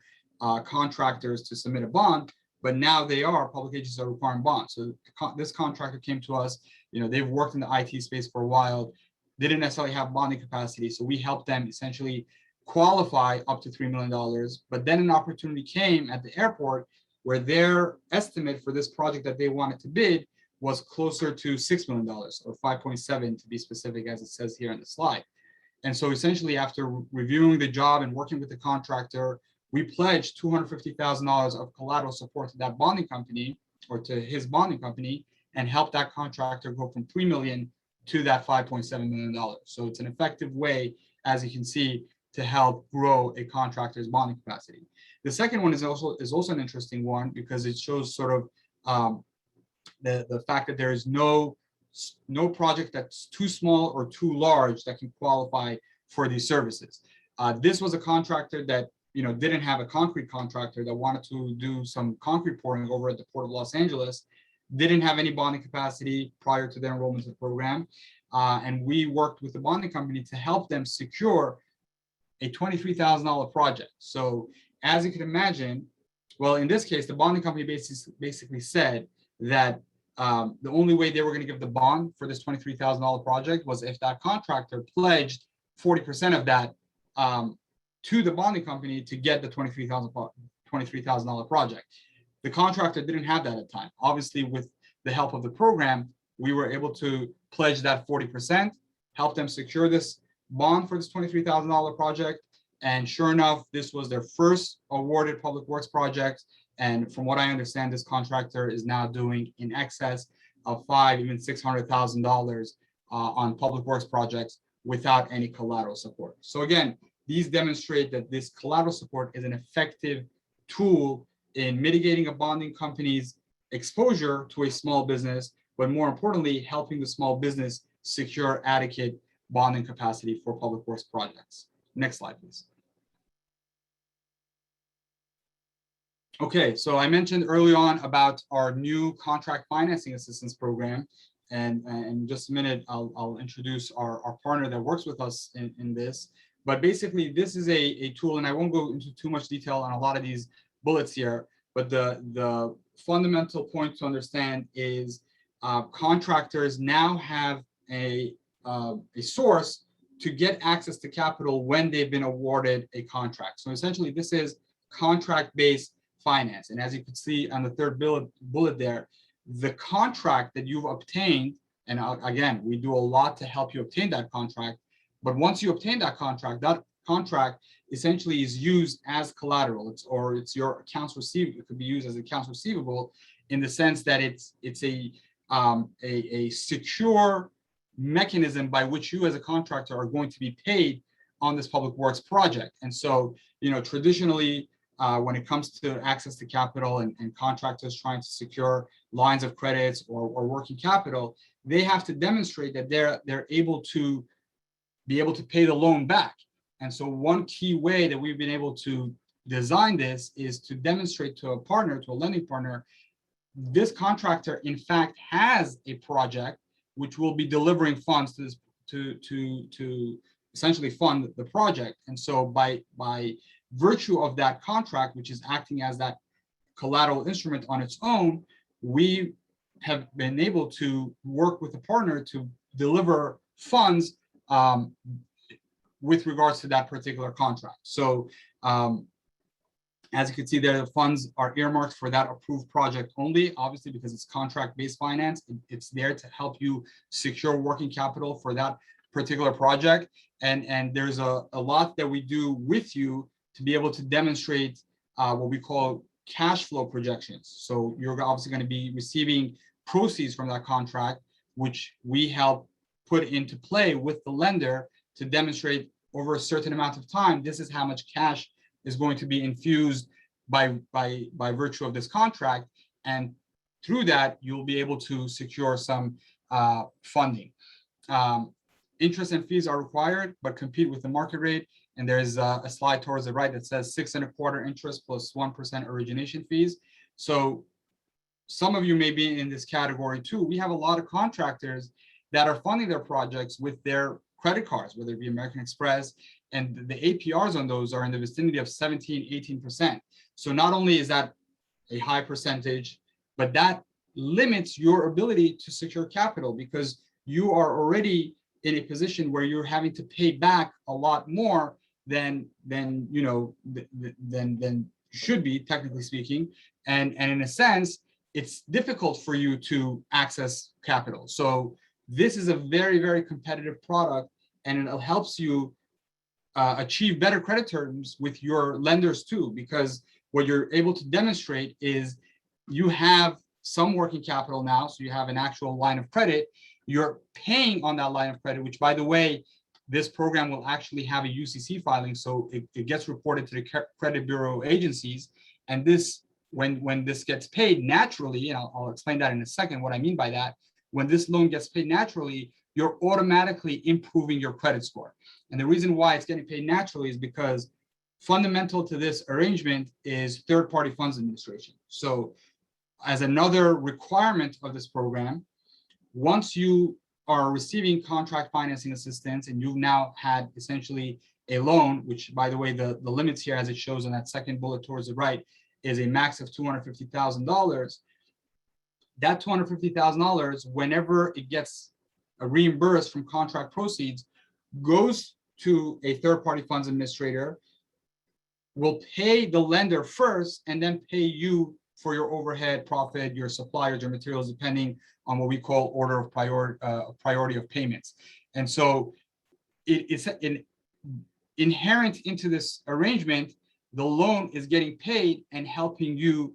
contractors to submit a bond, but now they are. Public agencies are requiring bonds. So this contractor came to us, they've worked in the IT space for a while, they didn't necessarily have bonding capacity, so we helped them essentially qualify up to $3 million. But then an opportunity came at the airport where their estimate for this project that they wanted to bid was closer to $6 million, or 5.7 to be specific, as it says here on the slide. And so essentially, after reviewing the job and working with the contractor, we pledged $250,000 of collateral support to that bonding company, or to his bonding company, and helped that contractor go from $3 million to that $5.7 million. So it's an effective way, as you can see, to help grow a contractor's bonding capacity. The second one is also an interesting one, because it shows sort of the fact that there is no no project that's too small or too large that can qualify for these services. This was a contractor that didn't have a concrete contractor that wanted to do some concrete pouring over at the Port of Los Angeles, didn't have any bonding capacity prior to their enrollment to the program. And we worked with the bonding company to help them secure a $23,000 project. So as you can imagine, well, in this case, the bonding company basically said that the only way they were going to give the bond for this $23,000 project was if that contractor pledged 40% of that to the bonding company to get the $23,000 project. The contractor didn't have that at the time. Obviously, with the help of the program, we were able to pledge that 40%, help them secure this bond for this $23,000 project. And sure enough, this was their first awarded public works project. And from what I understand, this contractor is now doing in excess of $500,000, even $600,000 on public works projects without any collateral support. So again, these demonstrate that this collateral support is an effective tool in mitigating a bonding company's exposure to a small business, but more importantly, helping the small business secure adequate bonding capacity for public works projects. Next slide, please. Okay, so I mentioned early on about our new contract financing assistance program. And in just a minute, I'll introduce our partner that works with us in this. But basically, this is a tool, and I won't go into too much detail on a lot of these bullets here, but the fundamental point to understand is contractors now have a source to get access to capital when they've been awarded a contract. So essentially, this is contract-based finance. And as you can see on the third bullet there, the contract that you've obtained, and again, we do a lot to help you obtain that contract, but once you obtain that contract essentially is used as collateral. It's your accounts receivable. It could be used as accounts receivable in the sense that it's a secure mechanism by which you as a contractor are going to be paid on this public works project. And so, traditionally, when it comes to access to capital and contractors trying to secure lines of credits or working capital, they have to demonstrate that they're able to pay the loan back. And so one key way that we've been able to design this is to demonstrate to a lending partner, this contractor in fact has a project which will be delivering funds to this to essentially fund the project. And so by virtue of that contract, which is acting as that collateral instrument on its own, we have been able to work with a partner to deliver funds with regards to that particular contract. So as you can see there, the funds are earmarked for that approved project only, obviously because it's contract-based finance. It's there to help you secure working capital for that particular project. And there's a lot that we do with you to be able to demonstrate what we call cash flow projections. So you're obviously going to be receiving proceeds from that contract, which we help put into play with the lender to demonstrate over a certain amount of time, this is how much cash is going to be infused by virtue of this contract. And through that, you'll be able to secure some funding. Interest and fees are required, but compete with the market rate. And there's a slide towards the right that says 6.25% interest plus 1% origination fees. So some of you may be in this category too. We have a lot of contractors that are funding their projects with their credit cards, whether it be American Express, and the APRs on those are in the vicinity of 17, 18%. So not only is that a high percentage, but that limits your ability to secure capital because you are already in a position where you're having to pay back a lot more than you should be, technically speaking. And in a sense, it's difficult for you to access capital. So this is a very, very competitive product, and it helps you achieve better credit terms with your lenders too, because what you're able to demonstrate is you have some working capital now, so you have an actual line of credit. You're paying on that line of credit, which, by the way, this program will actually have a UCC filing, so it gets reported to the credit bureau agencies. And this, when this gets paid naturally, and I'll explain that in a second, what I mean by that, when this loan gets paid naturally, you're automatically improving your credit score. And the reason why it's getting paid naturally is because fundamental to this arrangement is third-party funds administration. So as another requirement of this program, once you are receiving contract financing assistance and you've now had essentially a loan, which by the way, the limits here as it shows on that second bullet towards the right is a max of $250,000. That $250,000, whenever it gets reimbursed from contract proceeds, goes to a third-party funds administrator, will pay the lender first and then pay you for your overhead, profit, your suppliers, your materials, depending on what we call order of priority of payments. And so it's inherent into this arrangement, the loan is getting paid and helping you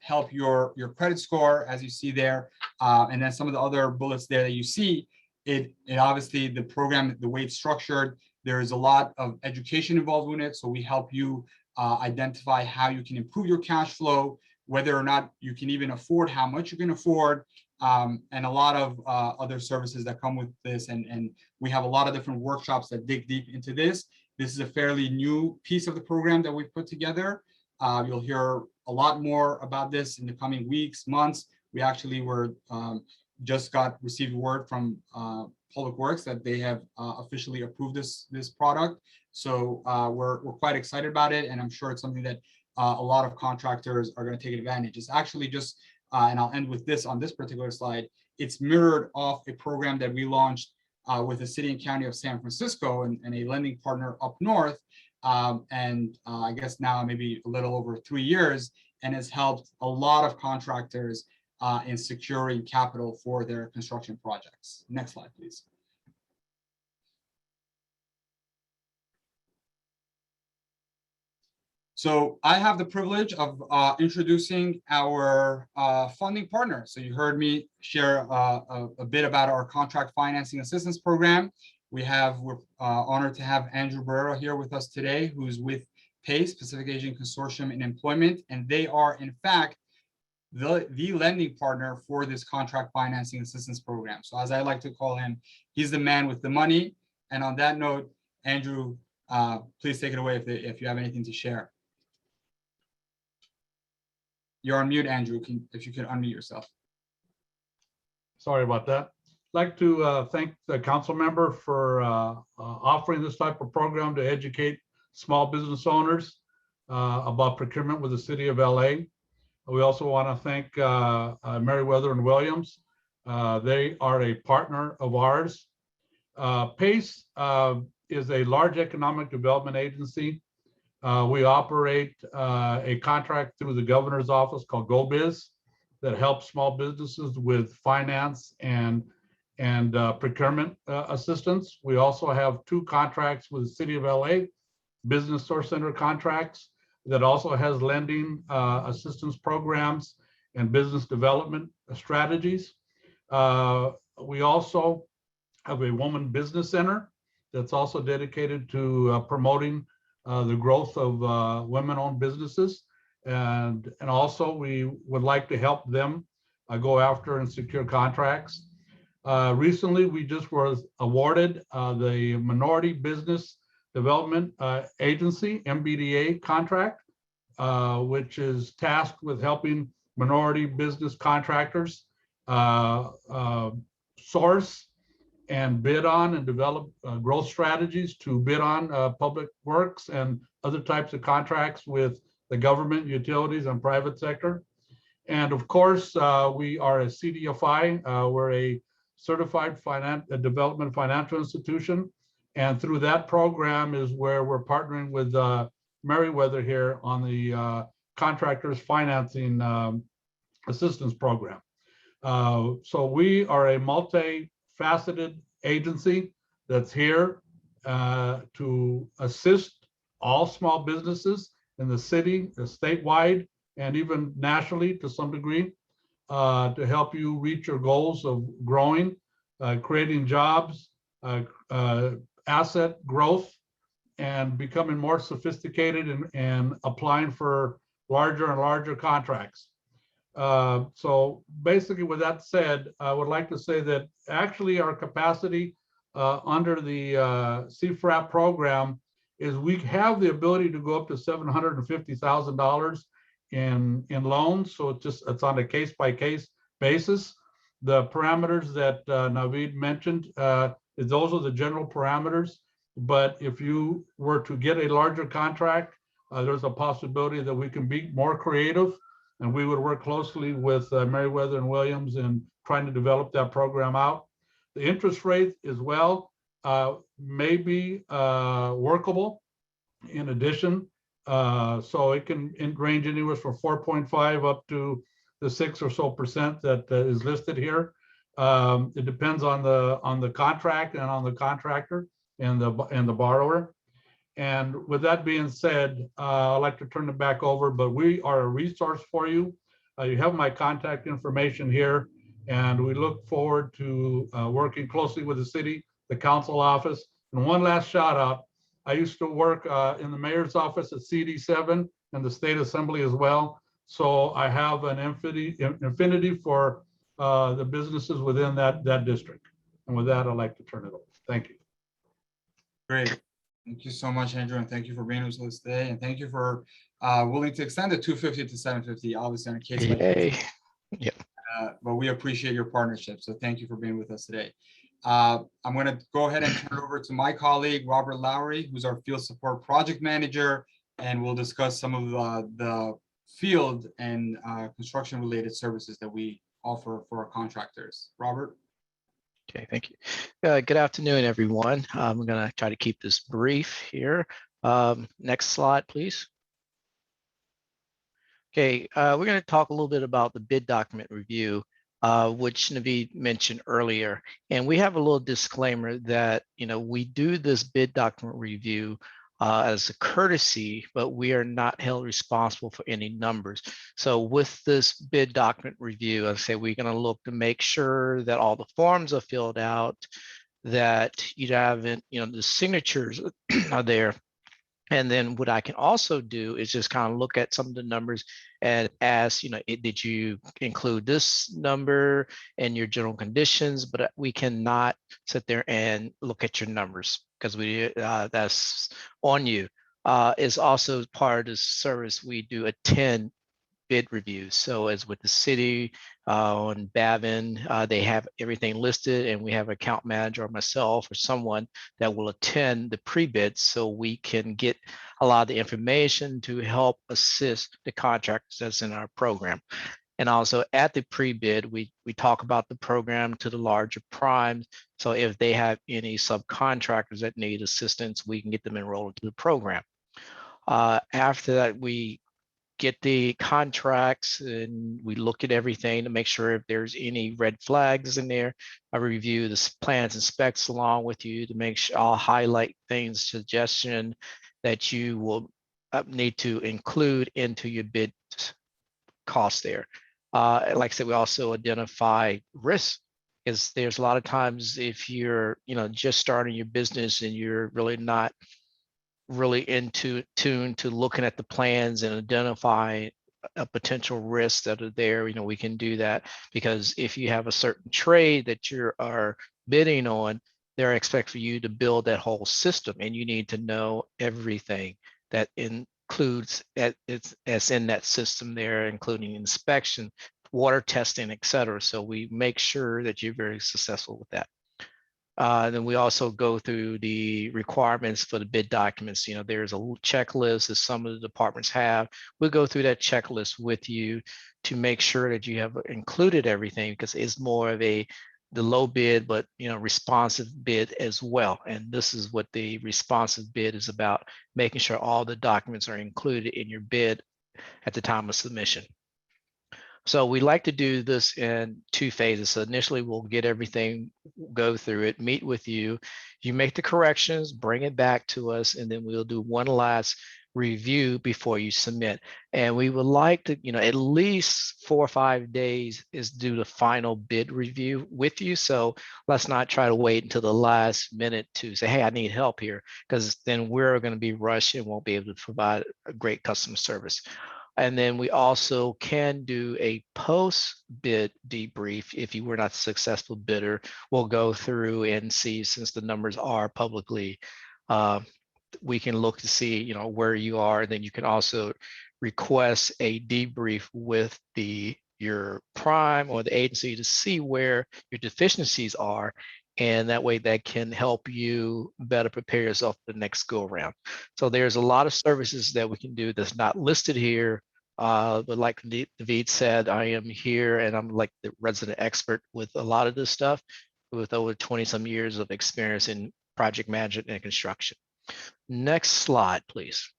help your credit score, as you see there. And then some of the other bullets there that you see, it obviously the program, the way it's structured, there is a lot of education involved in it. So we help you identify how you can improve your cash flow, whether or not you can even afford, how much you can afford, and a lot of other services that come with this. And we have a lot of different workshops that dig deep into this. This is a fairly new piece of the program that we've put together. You'll hear a lot more about this in the coming weeks, months. We actually just received word from Public Works that they have officially approved this product. So we're quite excited about it, and I'm sure it's something that a lot of contractors are going to take advantage. It's actually just, and I'll end with this on this particular slide, it's mirrored off a program that we launched with the city and county of San Francisco and a lending partner up north. I guess now maybe a little over 3 years, and has helped a lot of contractors in securing capital for their construction projects. Next slide, please. So I have the privilege of introducing our funding partner. So you heard me share a bit about our contract financing assistance program. We're honored to have Andrew Barrera here with us today, who's with PACE, Pacific Asian Consortium in Employment, and they are in fact the lending partner for this contract financing assistance program. So as I like to call him, he's the man with the money. And on that note, Andrew, please take it away if you have anything to share. You're on mute, Andrew. If you could unmute yourself. Sorry about that. I'd like to thank the council member for offering this type of program to educate small business owners about procurement with the city of LA. We also want to thank Meriwether and Williams. They are a partner of ours. PACE is a large economic development agency. We operate a contract through the governor's office called GoBiz that helps small businesses with finance and procurement assistance. We also have 2 contracts with the city of LA, Business Source Center contracts that also has lending assistance programs and business development strategies. We also have a Woman Business Center that's also dedicated to promoting the growth of women-owned businesses. And also we would like to help them go after and secure contracts. Recently, we just was awarded the Minority Business Development Agency, MBDA contract, which is tasked with helping minority business contractors source and bid on and develop growth strategies to bid on public works and other types of contracts with the government, utilities, and private sector. And of course, we are a CDFI. We're a certified development financial institution. And through that program is where we're partnering with Meriwether here on the contractors financing assistance program. So we are a multi-faceted agency that's here to assist all small businesses in the city, statewide, and even nationally to some degree, to help you reach your goals of growing, creating jobs, asset growth, and becoming more sophisticated and applying for larger and larger contracts. So basically, with that said, I would like to say that actually our capacity under the CFRAP program is we have the ability to go up to $750,000 in loans. So it's on a case-by-case basis. The parameters that Naveed mentioned, those are the general parameters. But if you were to get a larger contract, there's a possibility that we can be more creative, and we would work closely with Meriwether and Williams in trying to develop that program out. The interest rate as well may be workable in addition. So it can range anywhere from 4.5 up to the 6% or so that is listed here. It depends on the contract and on the contractor and the borrower. And with that being said, I'd like to turn it back over, but we are a resource for you. You have my contact information here, and we look forward to working closely with the city, the council office. And one last shout out. I used to work in the mayor's office at CD7 and the state assembly as well. So I have an affinity for the businesses within that district. And with that, I'd like to turn it over. Thank you. Great. Thank you so much, Andrew, and thank you for being with us today. And thank you for willing to extend the 250 to 750, obviously on a case by case. Yeah. But we appreciate your partnership. So thank you for being with us today. I'm going to go ahead and turn it over to my colleague, Robert Lowry, who's our field support project manager, and we'll discuss some of the field and construction related services that we offer for our contractors. Robert. Okay, thank you. Good afternoon, everyone. I'm going to try to keep this brief here. Next slide, please. Okay, we're going to talk a little bit about the bid document review, which Naveed mentioned earlier. And we have a little disclaimer that, we do this bid document review as a courtesy, but we are not held responsible for any numbers. So with this bid document review, I say we're going to look to make sure that all the forms are filled out, that you haven't, the signatures are there. And then what I can also do is just kind of look at some of the numbers and ask, did you include this number in your general conditions? But we cannot sit there and look at your numbers because that's on you. It's also part of the service. We do attend bid reviews. So as with the city on Bavin, they have everything listed, and we have an account manager or myself or someone that will attend the pre-bid so we can get a lot of the information to help assist the contractors that's in our program. And also at the pre-bid, we talk about the program to the larger primes. So if they have any subcontractors that need assistance, we can get them enrolled into the program. After that, we get the contracts and we look at everything to make sure if there's any red flags in there. I review the plans and specs along with you to make sure I'll highlight things, suggestion that you will need to include into your bid cost there. Like I said, we also identify risks, because there's a lot of times if you're just starting your business and you're really not really into tune to looking at the plans and identifying a potential risks that are there, we can do that, because if you have a certain trade that you are bidding on, they're expecting for you to build that whole system, and you need to know everything that includes as in that system there, including inspection, water testing, etc. So we make sure that you're very successful with that. Then we also go through the requirements for the bid documents. There's a checklist that some of the departments have. We'll go through that checklist with you to make sure that you have included everything, because it's more of the low bid, but responsive bid as well. And this is what the responsive bid is about, making sure all the documents are included in your bid at the time of submission. So we like to do this in 2 phases. So initially we'll get everything, go through it, meet with you. You make the corrections, bring it back to us, and then we'll do one last review before you submit. And we would like to, at least 4 or 5 days is do the final bid review with you. So let's not try to wait until the last minute to say, hey, I need help here, because then we're going to be rushed and won't be able to provide a great customer service. And then we also can do a post-bid debrief. If you were not a successful bidder, we'll go through and see, since the numbers are publicly, we can look to see, you know, where you are. Then you can also request a debrief with your prime or the agency to see where your deficiencies are. And that way that can help you better prepare yourself for the next go around. So there's a lot of services that we can do that's not listed here. But like David said, I am here and I'm like the resident expert with a lot of this stuff with over 20 some years of experience in project management and construction. Next slide, please.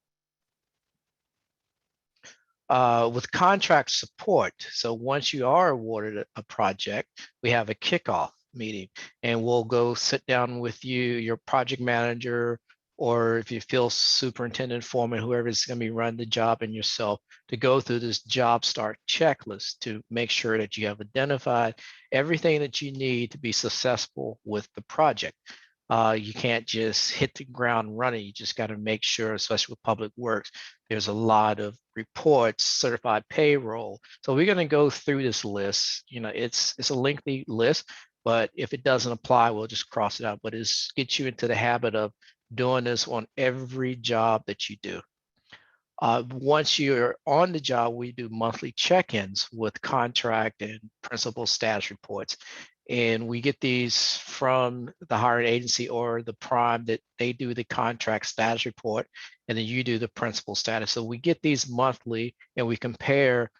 With contract support, so once you are awarded a project, we have a kickoff meeting and we'll go sit down with you, your project manager, or if you feel superintendent, foreman, whoever is going to be running the job, and yourself, to go through this job start checklist to make sure that you have identified everything that you need to be successful with the project. You can't just hit the ground running. You just got to make sure, especially with public works, there's a lot of reports, certified payroll. So we're going to go through this list. You know, it's a lengthy list, but if it doesn't apply, we'll just cross it out. But it's get you into the habit of doing this on every job that you do. Once you're on the job, we do monthly check-ins with contract and principal status reports. And we get these from the hiring agency or the prime, that they do the contract status report, and then you do the principal status. So we get these monthly and we compare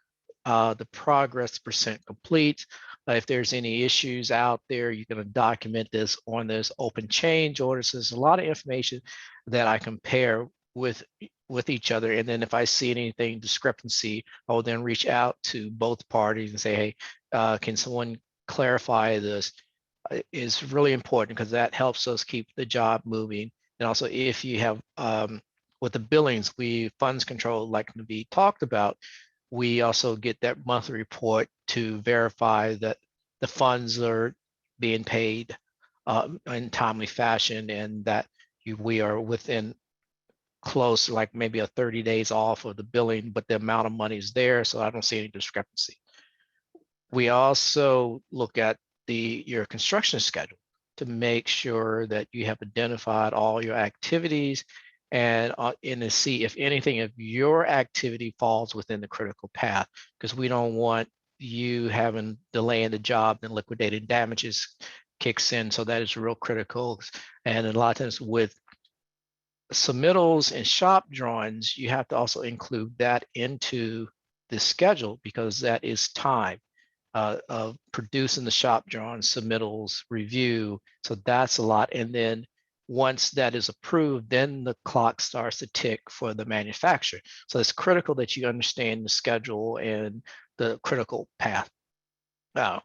the progress percent complete. If there's any issues out there, you're going to document this on this open change orders. There's a lot of information that I compare with each other. And then if I see anything discrepancy, I will then reach out to both parties and say, hey, can someone clarify this? Is really important because that helps us keep the job moving. And also if you have, with the billings, funds control, like we talked about, we also get that monthly report to verify that the funds are being paid in timely fashion, and that we are within close, like maybe a 30 days off of the billing, but the amount of money is there, so I don't see any discrepancy. We also look at your construction schedule to make sure that you have identified all your activities and to see if anything of your activity falls within the critical path, because we don't want you having delay in the job and liquidated damages kicks in. So that is real critical. And a lot of times with submittals and shop drawings, you have to also include that into the schedule, because that is time of producing the shop drawings, submittals, review. So that's a lot. And then once that is approved, then the clock starts to tick for the manufacturer. So it's critical that you understand the schedule and the critical path.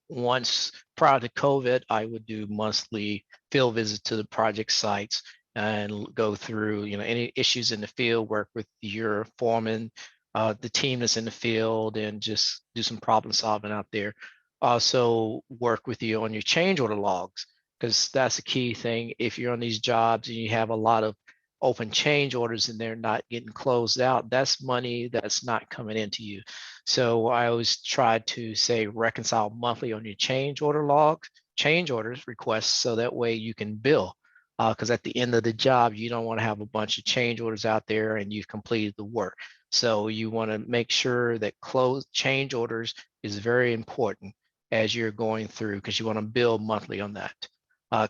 Once prior to COVID, I would do monthly field visits to the project sites and go through, any issues in the field, work with your foreman, the team that's in the field, and just do some problem solving out there. Also work with you on your change order logs, because that's a key thing. If you're on these jobs and you have a lot of open change orders and they're not getting closed out, that's money that's not coming into you. So I always try to say reconcile monthly on your change order logs, change orders requests, so that way you can bill. Because at the end of the job, you don't want to have a bunch of change orders out there and you've completed the work. So you want to make sure that closed change orders is very important as you're going through, because you want to bill monthly on that.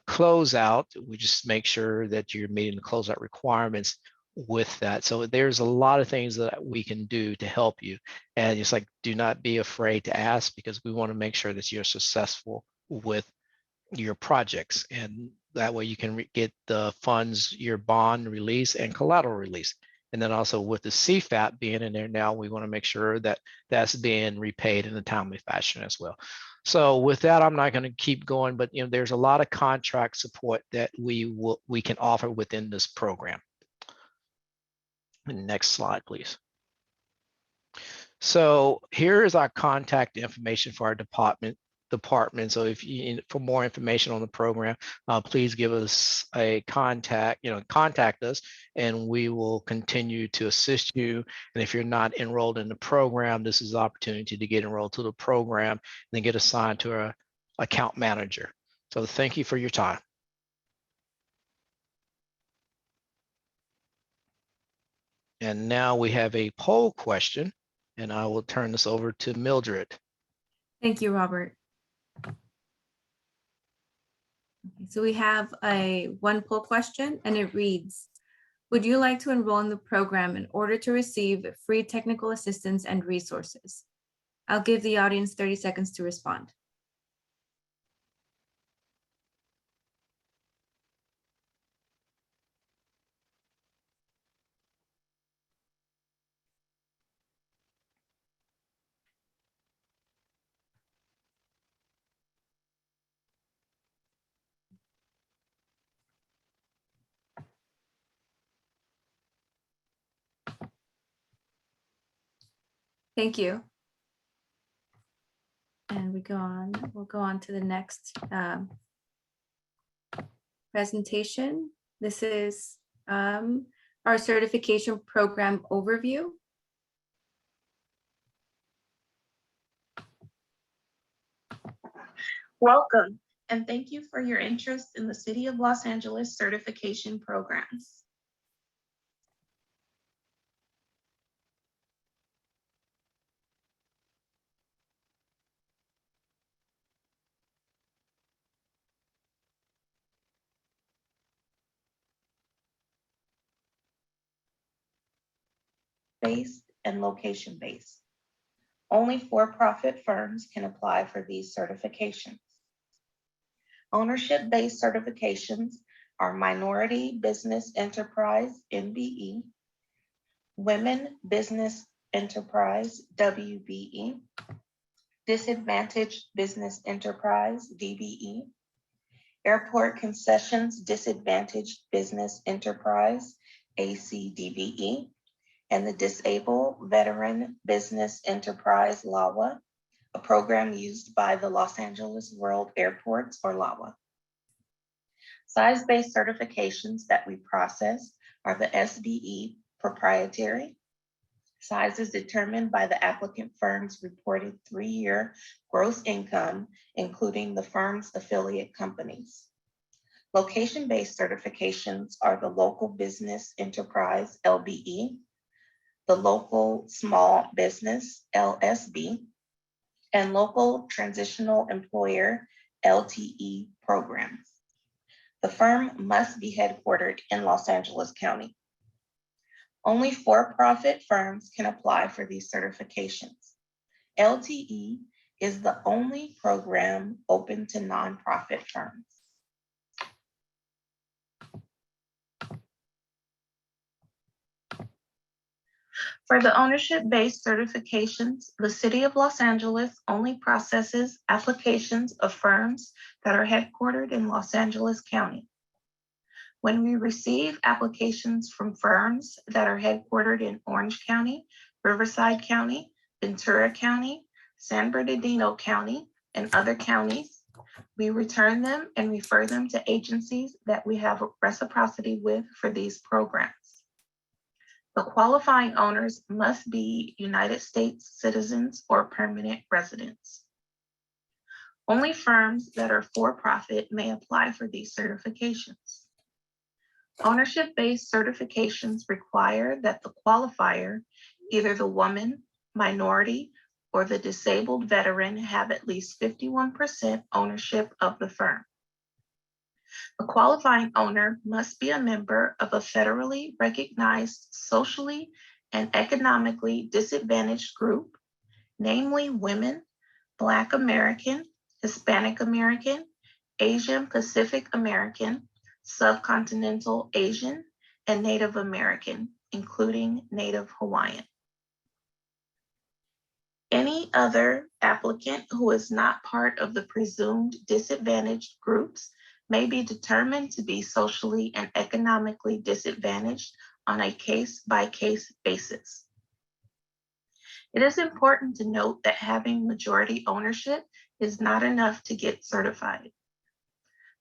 Closeout, we just make sure that you're meeting the closeout requirements with that. So there's a lot of things that we can do to help you. And it's like, do not be afraid to ask, because we want to make sure that you're successful with your projects. And that way you can get the funds, your bond release and collateral release. And then also with the CFAP being in there now, we want to make sure that that's being repaid in a timely fashion as well. So with that, I'm not going to keep going, but there's a lot of contract support that we can offer within this program. Next slide, please. So here is our contact information for our department. department. So if you, for more information on the program, please give us a contact, contact us, and we will continue to assist you. And if you're not enrolled in the program, this is the opportunity to get enrolled to the program and then get assigned to our account manager. So thank you for your time. And now we have a poll question, and I will turn this over to Mildred. Thank you, Robert. Okay, so we have one poll question, and it reads, would you like to enroll in the program in order to receive free technical assistance and resources? I'll give the audience 30 seconds to respond. Thank you. And we'll go on to the next presentation. This is our certification program overview. Welcome, and thank you for your interest in the City of Los Angeles certification programs. Based and location-based. Only for-profit firms can apply for these certifications. Ownership-based certifications are Minority Business Enterprise, MBE, Women Business Enterprise, WBE, Disadvantaged Business Enterprise, DBE, Airport Concessions Disadvantaged Business Enterprise, ACDBE, and the Disabled Veteran Business Enterprise, LAWA, a program used by the Los Angeles World Airports, or LAWA. Size-based certifications that we process are the Sbe Proprietary. Size is determined by the applicant firm's reported 3-year gross income, including the firm's affiliate companies. Location-based certifications are the Local Business Enterprise, LBE, the Local Small Business, LSB, and Local Transitional Employer, LTE programs. The firm must be headquartered in Los Angeles County. Only for-profit firms can apply for these certifications. LTE is the only program open to nonprofit firms. For the ownership-based certifications, the City of Los Angeles only processes applications of firms that are headquartered in Los Angeles County. When we receive applications from firms that are headquartered in Orange County, Riverside County, Ventura County, San Bernardino County, and other counties, we return them and refer them to agencies that we have reciprocity with for these programs. The qualifying owners must be United States citizens or permanent residents. Only firms that are for-profit may apply for these certifications. Ownership-based certifications require that the qualifier, either the woman, minority, or the disabled veteran, have at least 51% ownership of the firm. The qualifying owner must be a member of a federally recognized socially and economically disadvantaged group, namely women, Black American, Hispanic American, Asian Pacific American, Subcontinental Asian, and Native American, including Native Hawaiian. Any other applicant who is not part of the presumed disadvantaged groups may be determined to be socially and economically disadvantaged on a case-by-case basis. It is important to note that having majority ownership is not enough to get certified.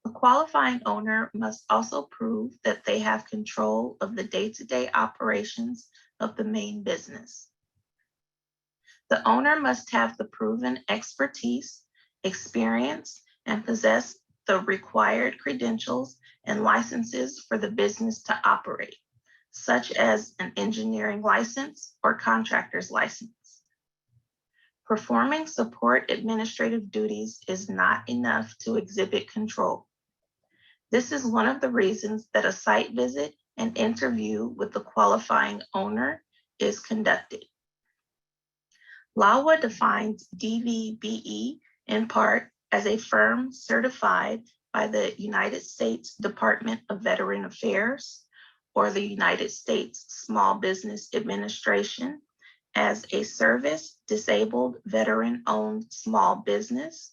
The qualifying owner must also prove that they have control of the day-to-day operations of the main business. The owner must have the proven expertise, experience, and possess the required credentials and licenses for the business to operate, such as an engineering license or contractor's license. Performing support administrative duties is not enough to exhibit control. This is one of the reasons that a site visit and interview with the qualifying owner is conducted. LAWA defines DVBE in part as a firm certified by the United States Department of Veteran Affairs or the United States Small Business Administration as a service disabled veteran-owned small business,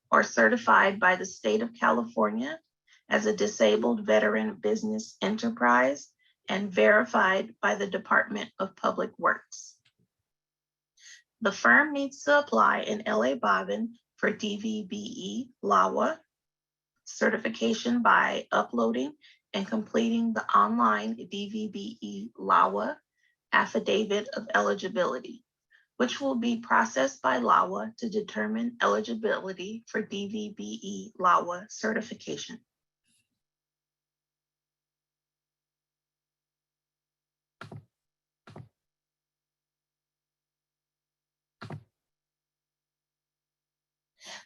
or certified by the state of California as a disabled veteran business enterprise and verified by the Department of Public Works. The firm needs to apply an LA Bobbin for DVBE LAWA certification by uploading and completing the online DVBE LAWA affidavit of eligibility, which will be processed by LAWA to determine eligibility for DVBE LAWA certification.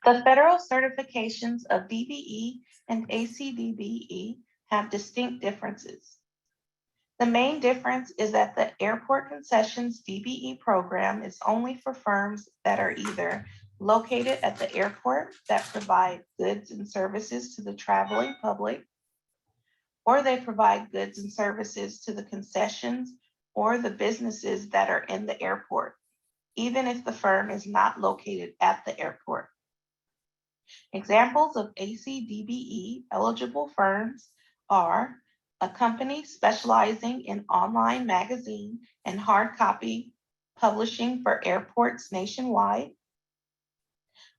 The federal certifications of DBE and ACDBE have distinct differences. The main difference is that the Airport Concessions DBE program is only for firms that are either located at the airport that provide goods and services to the traveling public, or they provide goods and services to the concessions or the businesses that are in the airport, even if the firm is not located at the airport. Examples of ACDBE eligible firms are a company specializing in online magazine and hard copy publishing for airports nationwide,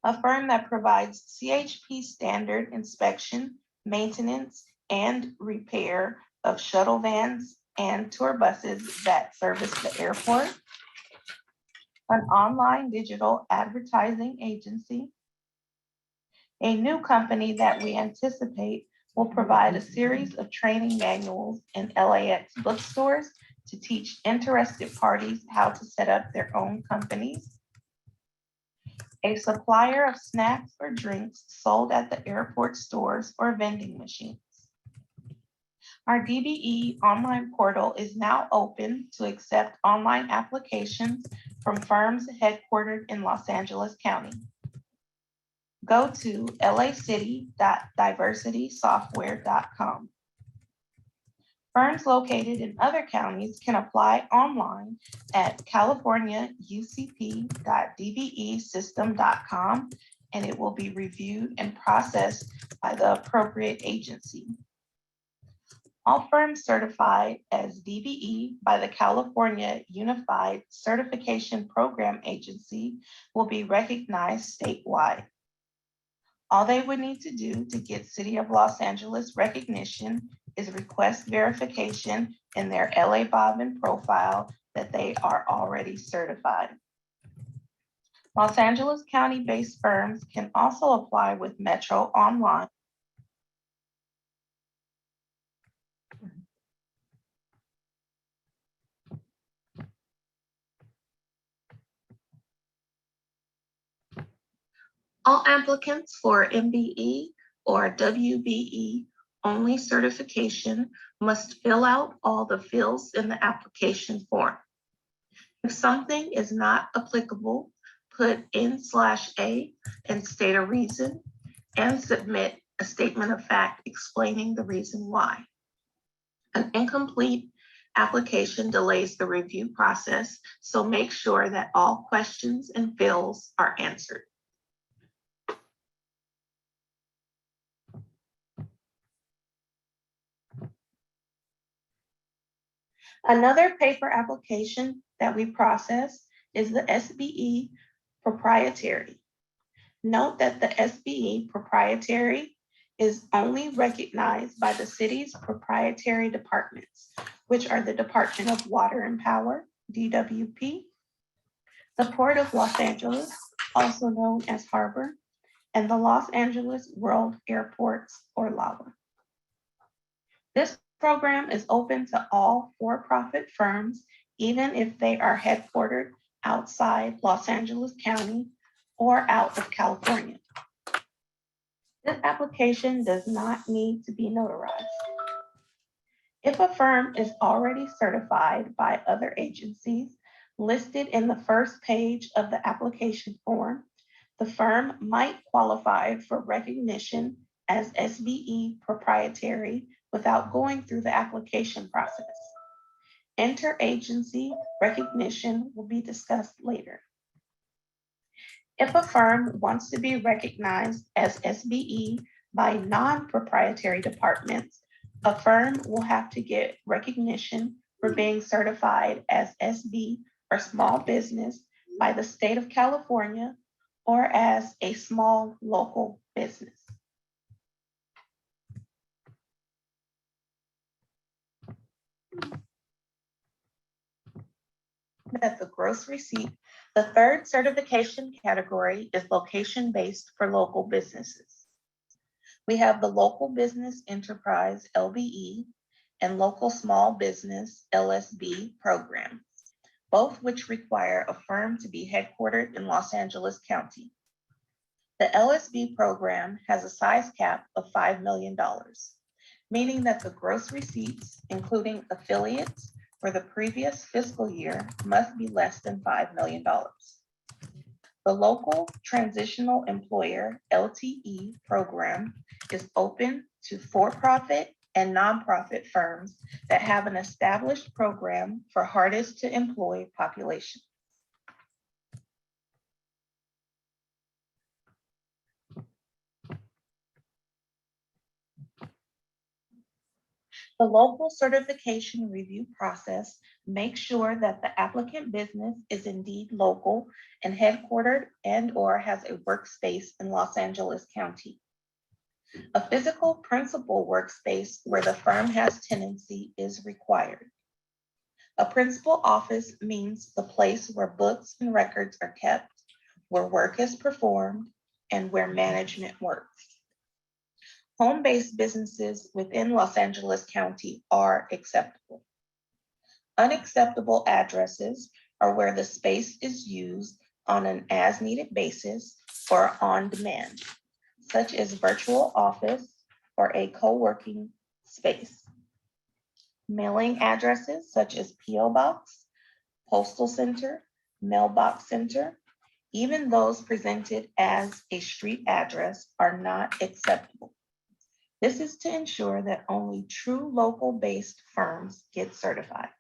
a firm that provides CHP standard inspection, maintenance, and repair of shuttle vans and tour buses that service the airport, an online digital advertising agency, a new company that we anticipate will provide a series of training manuals in LAX bookstores to teach interested parties how to set up their own companies, a supplier of snacks or drinks sold at the airport stores or vending machines. Our DBE online portal is now open to accept online applications from firms headquartered in Los Angeles County. Go to lacity.diversitysoftware.com. Firms located in other counties can apply online at californiaucp.dbesystem.com, and it will be reviewed and processed by the appropriate agency. All firms certified as DBE by the California Unified Certification Program Agency will be recognized statewide. All they would need to do to get City of Los Angeles recognition is request verification in their LA Bobbin profile that they are already certified. Los Angeles County-based firms can also apply with Metro Online. All applicants for MBE or WBE only certification must fill out all the fields in the application form. If something is not applicable, put n/A and state a reason and submit a statement of fact explaining the reason why. An incomplete application delays the review process, so make sure that all questions and fields are answered. Another paper application that we process is the Sbe Proprietary. Note that the Sbe Proprietary is only recognized by the city's proprietary departments, which are the Department of Water and Power, DWP, the Port of Los Angeles, also known as Harbor, and the Los Angeles World Airports, or LAWA. This program is open to all for-profit firms, even if they are headquartered outside Los Angeles County or out of California. This application does not need to be notarized. If a firm is already certified by other agencies listed in the first page of the application form, the firm might qualify for recognition as Sbe Proprietary without going through the application process. Interagency recognition will be discussed later. If a firm wants to be recognized as Sbe by non-proprietary departments, a firm will have to get recognition for being certified as Sbe or small business by the state of California or as a small local business. At the gross receipt, the third certification category is location-based for local businesses. We have the Local Business Enterprise, LBE, and Local Small Business, LSB programs, both which require a firm to be headquartered in Los Angeles County. The LSB program has a size cap of $5 million, meaning that the gross receipts, including affiliates, for the previous fiscal year must be less than $5 million. The Local Transitional Employer, LTE program is open to for-profit and nonprofit firms that have an established program for hardest to employ population. The local certification review process makes sure that the applicant business is indeed local and headquartered and/or has a workspace in Los Angeles County. A physical principal workspace where the firm has tenancy is required. A principal office means the place where books and records are kept, where work is performed, and where management works. Home-based businesses within Los Angeles County are acceptable. Unacceptable addresses are where the space is used on an as-needed basis or on demand, such as virtual office or a co-working space. Mailing addresses such as P.O. Box, Postal Center, Mailbox Center, even those presented as a street address are not acceptable. This is to ensure that only true local-based firms get certified.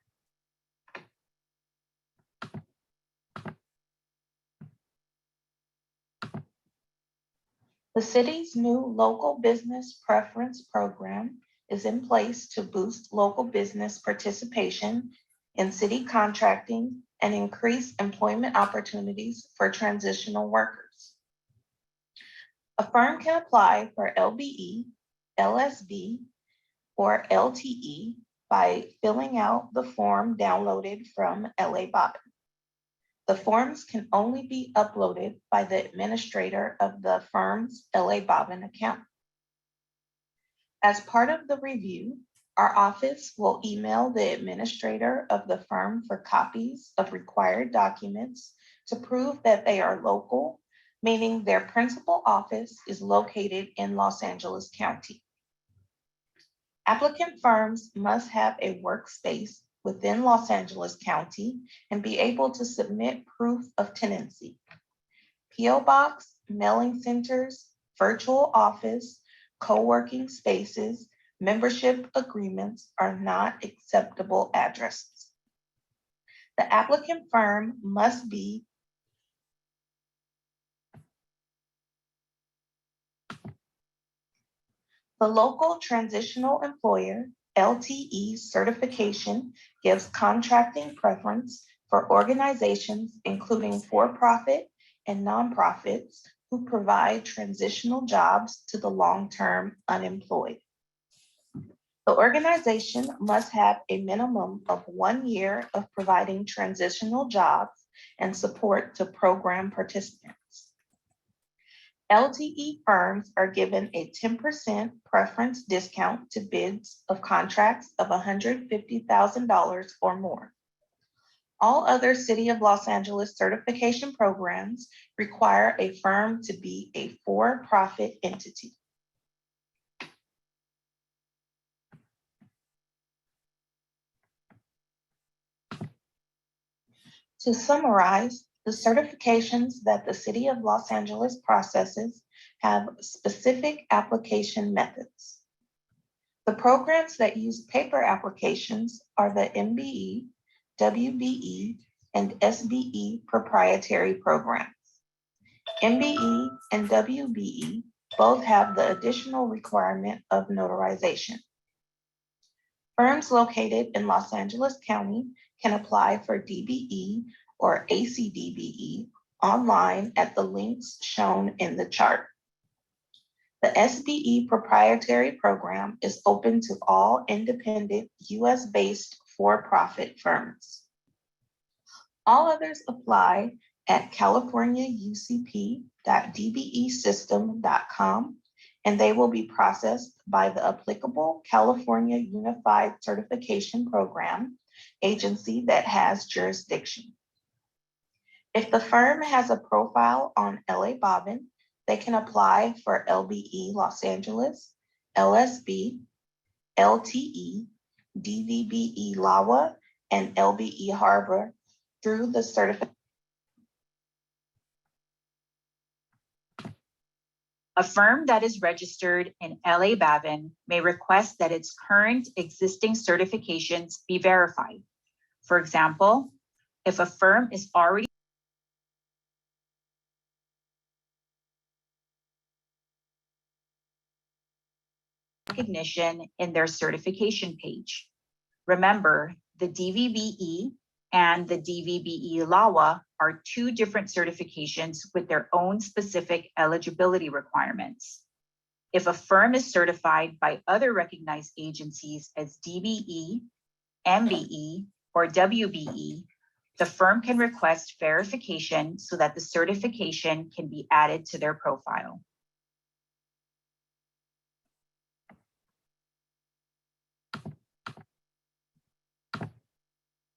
The city's new local business preference program is in place to boost local business participation in city contracting and increase employment opportunities for transitional workers. A firm can apply for LBE, LSB, or LTE by filling out the form downloaded from LA Bobbin. The forms can only be uploaded by the administrator of the firm's LA Bobbin account. As part of the review, our office will email the administrator of the firm for copies of required documents to prove that they are local, meaning their principal office is located in Los Angeles County. Applicant firms must have a workspace within Los Angeles County and be able to submit proof of tenancy. P.O. Box, mailing centers, virtual office, co-working spaces, membership agreements are not acceptable addresses. The applicant firm must be the Local Transitional Employer, LTE certification gives contracting preference for organizations including for-profit and nonprofits who provide transitional jobs to the long-term unemployed. The organization must have a minimum of 1 year of providing transitional jobs and support to program participants. LTE firms are given a 10% preference discount to bids of contracts of $150,000 or more. All other City of Los Angeles certification programs require a firm to be a for-profit entity. To summarize, the certifications that the City of Los Angeles processes have specific application methods. The programs that use paper applications are the MBE, WBE, and Sbe Proprietary programs. MBE and WBE both have the additional requirement of notarization. Firms located in Los Angeles County can apply for DBE or ACDBE online at the links shown in the chart. The Sbe Proprietary program is open to all independent US-based for-profit firms. All others apply at californiaucp.dbesystem.com, and they will be processed by the applicable California Unified Certification Program agency that has jurisdiction. If the firm has a profile on LA Bobbin, they can apply for LBE Los Angeles, LSB, LTE, DVBE LAWA, and LBE Harbor through the certification. A firm that is registered in LA Bobbin may request that its current existing certifications be verified. For example, if a firm is already recognition in their certification page. Remember, the DVBE and the DVBE LAWA are two different certifications with their own specific eligibility requirements. If a firm is certified by other recognized agencies as DBE, MBE, or WBE, the firm can request verification so that the certification can be added to their profile.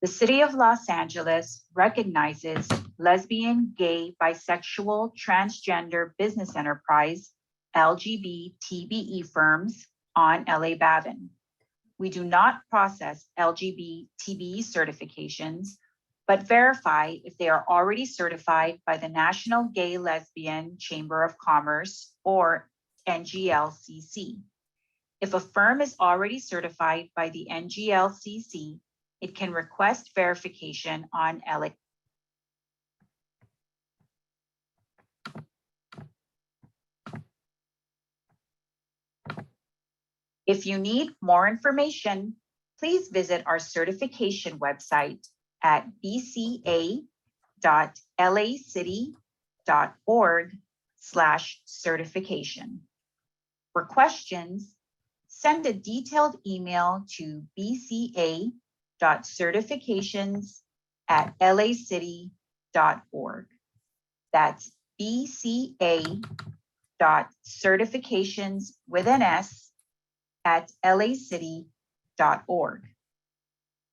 The City of Los Angeles recognizes lesbian, gay, bisexual, transgender business enterprise, LGBTBE firms on LA Bobbin. We do not process LGBTBE certifications, but verify if they are already certified by the National Gay Lesbian Chamber of Commerce or NGLCC. If a firm is already certified by the NGLCC, it can request verification on LA. If you need more information, please visit our certification website at bca.lacity.org/certification. For questions, send a detailed email to bca.certifications@lacity.org. That's bca.certifications@lacity.org.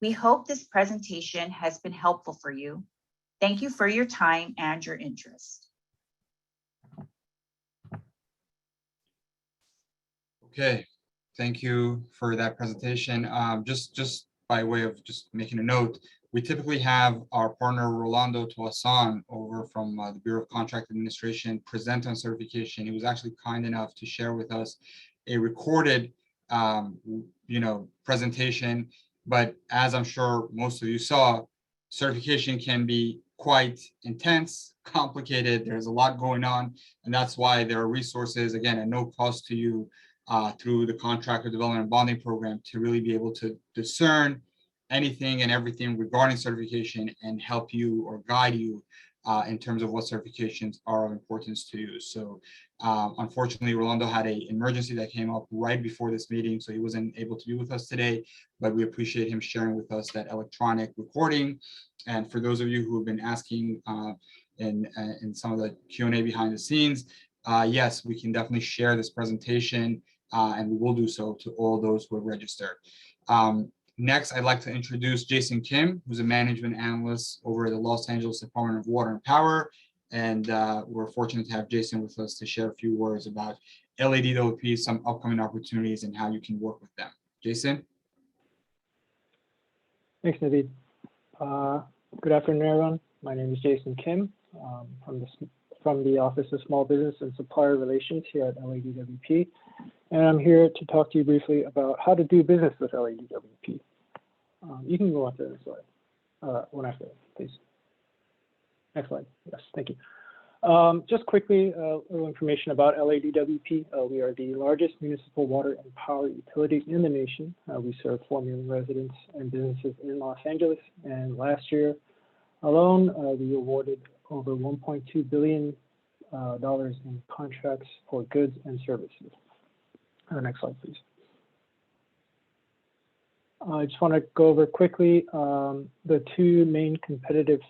We hope this presentation has been helpful for you. Thank you for your time and your interest. Okay, thank you for that presentation. Just by way of just making a note, we typically have our partner Rolando Toasan over from the Bureau of Contract Administration present on certification. He was actually kind enough to share with us a recorded presentation, but as I'm sure most of you saw, certification can be quite intense, complicated. There's a lot going on, and that's why there are resources, again, at no cost to you, through the Contractor Development and Bonding Program to really be able to discern anything and everything regarding certification and help you or guide you in terms of what certifications are of importance to you. So unfortunately, Rolando had an emergency that came up right before this meeting, so he wasn't able to be with us today, but we appreciate him sharing with us that electronic recording. And for those of you who have been asking in some of the Q&A behind the scenes, yes, we can definitely share this presentation, and we will do so to all those who have registered. Next, I'd like to introduce Jason Kim, who's a management analyst over at the Los Angeles Department of Water and Power. And we're fortunate to have Jason with us to share a few words about LADWP, some upcoming opportunities, and how you can work with them. Jason? Thanks, Naveed. Good afternoon, everyone. My name is Jason Kim from the Office of Small Business and Supplier Relations here at LADWP. And I'm here to talk to you briefly about how to do business with LADWP. You can go on to the next slide. One after, please. Next slide. Yes, thank you. Just quickly, a little information about LADWP. We are the largest municipal water and power utility in the nation. We serve 4 million residents and businesses in Los Angeles. And last year alone, we awarded over $1.2 billion in contracts for goods and services. Next slide, please. I just want to go over quickly the 2 main competitive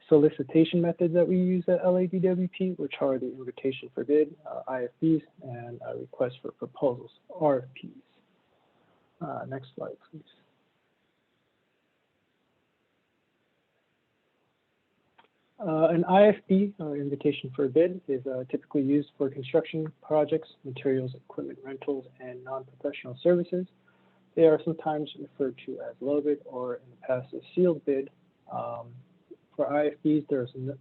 solicitation methods that we use at LADWP, which are the invitation for bid, IFBs, and request for proposals, RFPs. Next slide, please. An IFB, invitation for a bid, is typically used for construction projects, materials, equipment rentals, and non-professional services. They are sometimes referred to as low bid or in the past a sealed bid. For IFBs,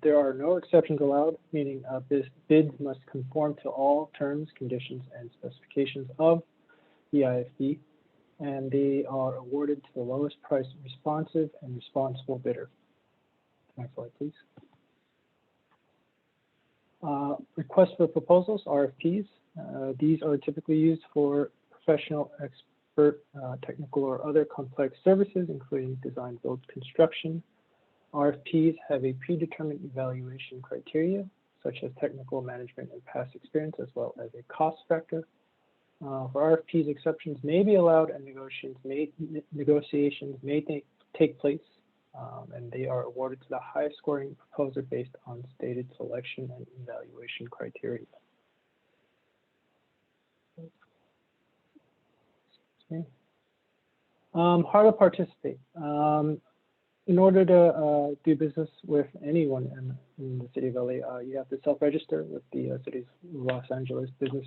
there are no exceptions allowed, meaning bids must conform to all terms, conditions, and specifications of the IFB, and they are awarded to the lowest price responsive and responsible bidder. Next slide, please. Requests for proposals, RFPs. These are typically used for professional, expert, technical, or other complex services, including design, build, construction. RFPs have a predetermined evaluation criteria, such as technical, management, and past experience, as well as a cost factor. For RFPs, exceptions may be allowed and negotiations may take place, and they are awarded to the highest scoring proposer based on stated selection and evaluation criteria. How to participate. In order to do business with anyone in the city of LA, you have to self-register with the city's Los Angeles Business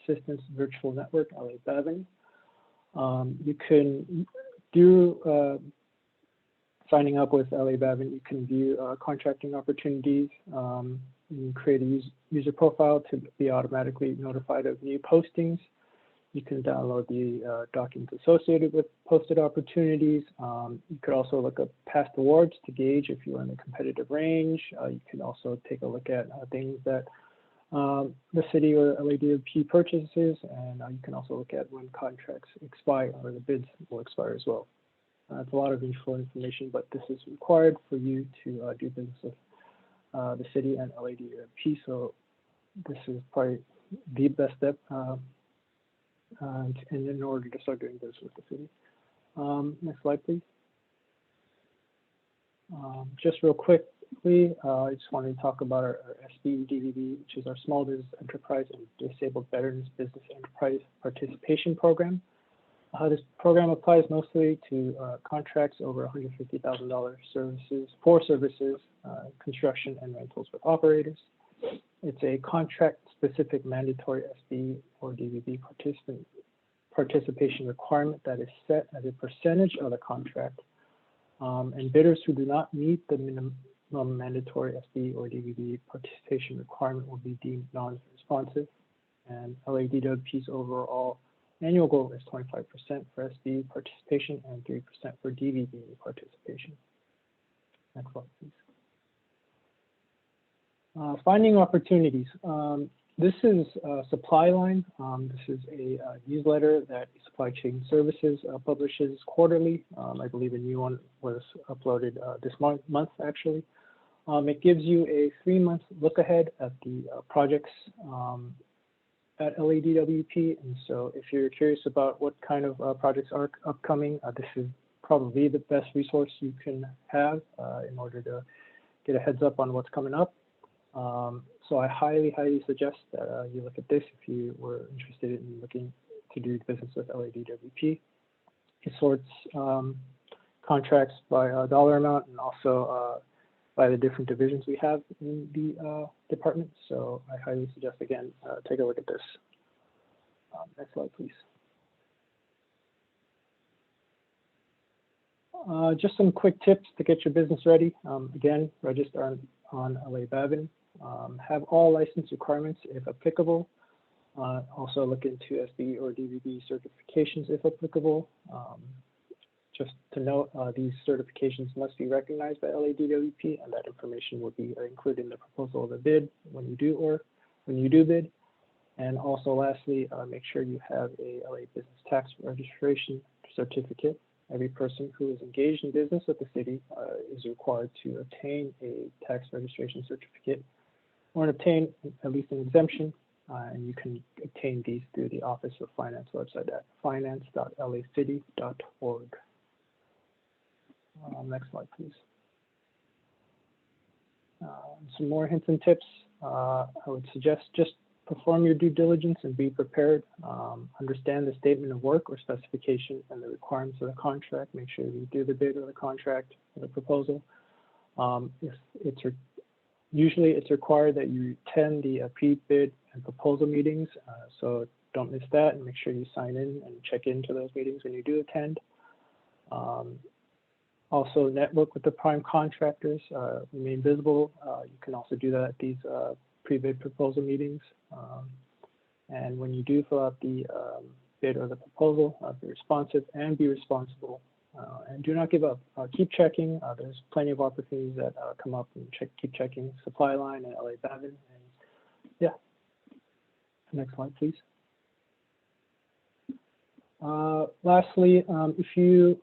Assistance Virtual Network, LA Bavin. You can do signing up with LA Bavin. You can view contracting opportunities. You can create a user profile to be automatically notified of new postings. You can download the documents associated with posted opportunities. You could also look up past awards to gauge if you're in the competitive range. You can also take a look at things that the city or LADWP purchases, and you can also look at when contracts expire or the bids will expire as well. It's a lot of useful information, but this is required for you to do business with the city and LADWP. So this is probably the best step and in order to start doing business with the city. Next slide, please. Just real quickly, I just wanted to talk about our Sbe DVB, which is our Small Business Enterprise and Disabled Veterans Business Enterprise Participation Program. This program applies mostly to contracts over $150,000 services, construction and rentals with operators. It's a contract-specific mandatory Sbe or DVB participation requirement that is set as a percentage of the contract. And bidders who do not meet the minimum mandatory Sbe or DVB participation requirement will be deemed non-responsive. And LADWP's overall annual goal is 25% for Sbe participation and 3% for DVB participation. Next slide, please. Finding opportunities. This is Supply Line. This is a newsletter that Supply Chain Services publishes quarterly. I believe a new one was uploaded this month actually. It gives you a 3-month look ahead at the projects at LADWP. And so if you're curious about what kind of projects are upcoming, this is probably the best resource you can have in order to get a heads up on what's coming up. So I highly suggest that you look at this if you were interested in looking to do business with LADWP. It sorts contracts by dollar amount and also by the different divisions we have in the department. So I highly suggest, again, take a look at this. Next slide, please. Just some quick tips to get your business ready. Again, register on LA Babin. Have all license requirements if applicable. Also look into SBE or DVB certifications if applicable. Just to note, these certifications must be recognized by LADWP, and that information will be included in the proposal of the bid when you do bid. And also lastly, make sure you have a LA Business Tax Registration Certificate. Every person who is engaged in business with the city is required to obtain a tax registration certificate or obtain at least an exemption. And you can obtain these through the Office of Finance website at finance.lacity.org. Next slide, please. Some more hints and tips. I would suggest just perform your due diligence and be prepared. Understand the statement of work or specification and the requirements of the contract. Make sure you do the bid or the contract or the proposal. Usually it's required that you attend the pre-bid and proposal meetings. So don't miss that, and make sure you sign in and check into those meetings when you do attend. Also network with the prime contractors, remain visible. You can also do that at these pre-bid proposal meetings. And when you do fill out the bid or the proposal, be responsive and be responsible. And do not give up. Keep checking. There's plenty of opportunities that come up, and keep checking Supply Line and LA Babin. And yeah. Next slide, please. Lastly, if you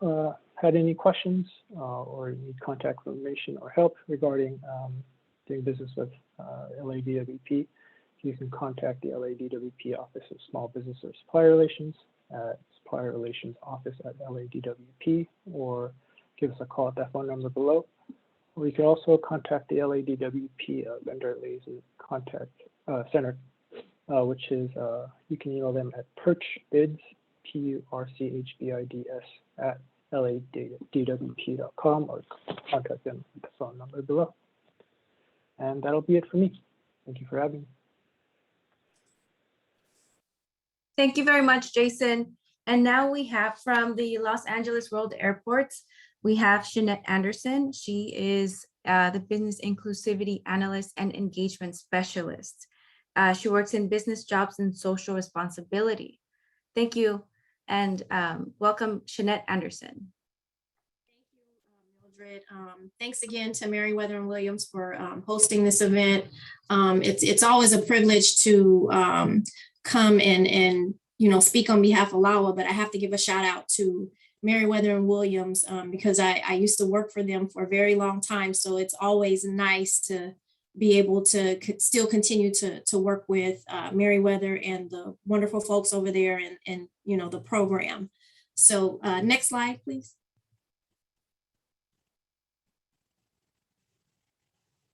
had any questions or need contact information or help regarding doing business with LADWP, you can contact the LADWP Office of Small Business or Supplier Relations at Supplier Relations Office at LADWP, or give us a call at that phone number below. Or you can also contact the LADWP Vendor Liaison Contact Center, which is, you can email them at perchbids, PURCHBIDS at LADWP.com, or contact them at the phone number below. And that'll be it for me. Thank you for having me. Thank you very much, Jason. And now we have from the Los Angeles World Airports, we have Jeanette Anderson. She is the Business Inclusivity Analyst and Engagement Specialist. She works in business, jobs, and social responsibility. Thank you, and welcome, Jeanette Anderson. Thank you, Mildred. Thanks again to Meriwether and Williams for hosting this event. It's always a privilege to come and speak on behalf of LAWA, but I have to give a shout out to Meriwether and Williams because I used to work for them for a very long time. So it's always nice to be able to still continue to work with Meriwether and the wonderful folks over there and the program. So next slide, please.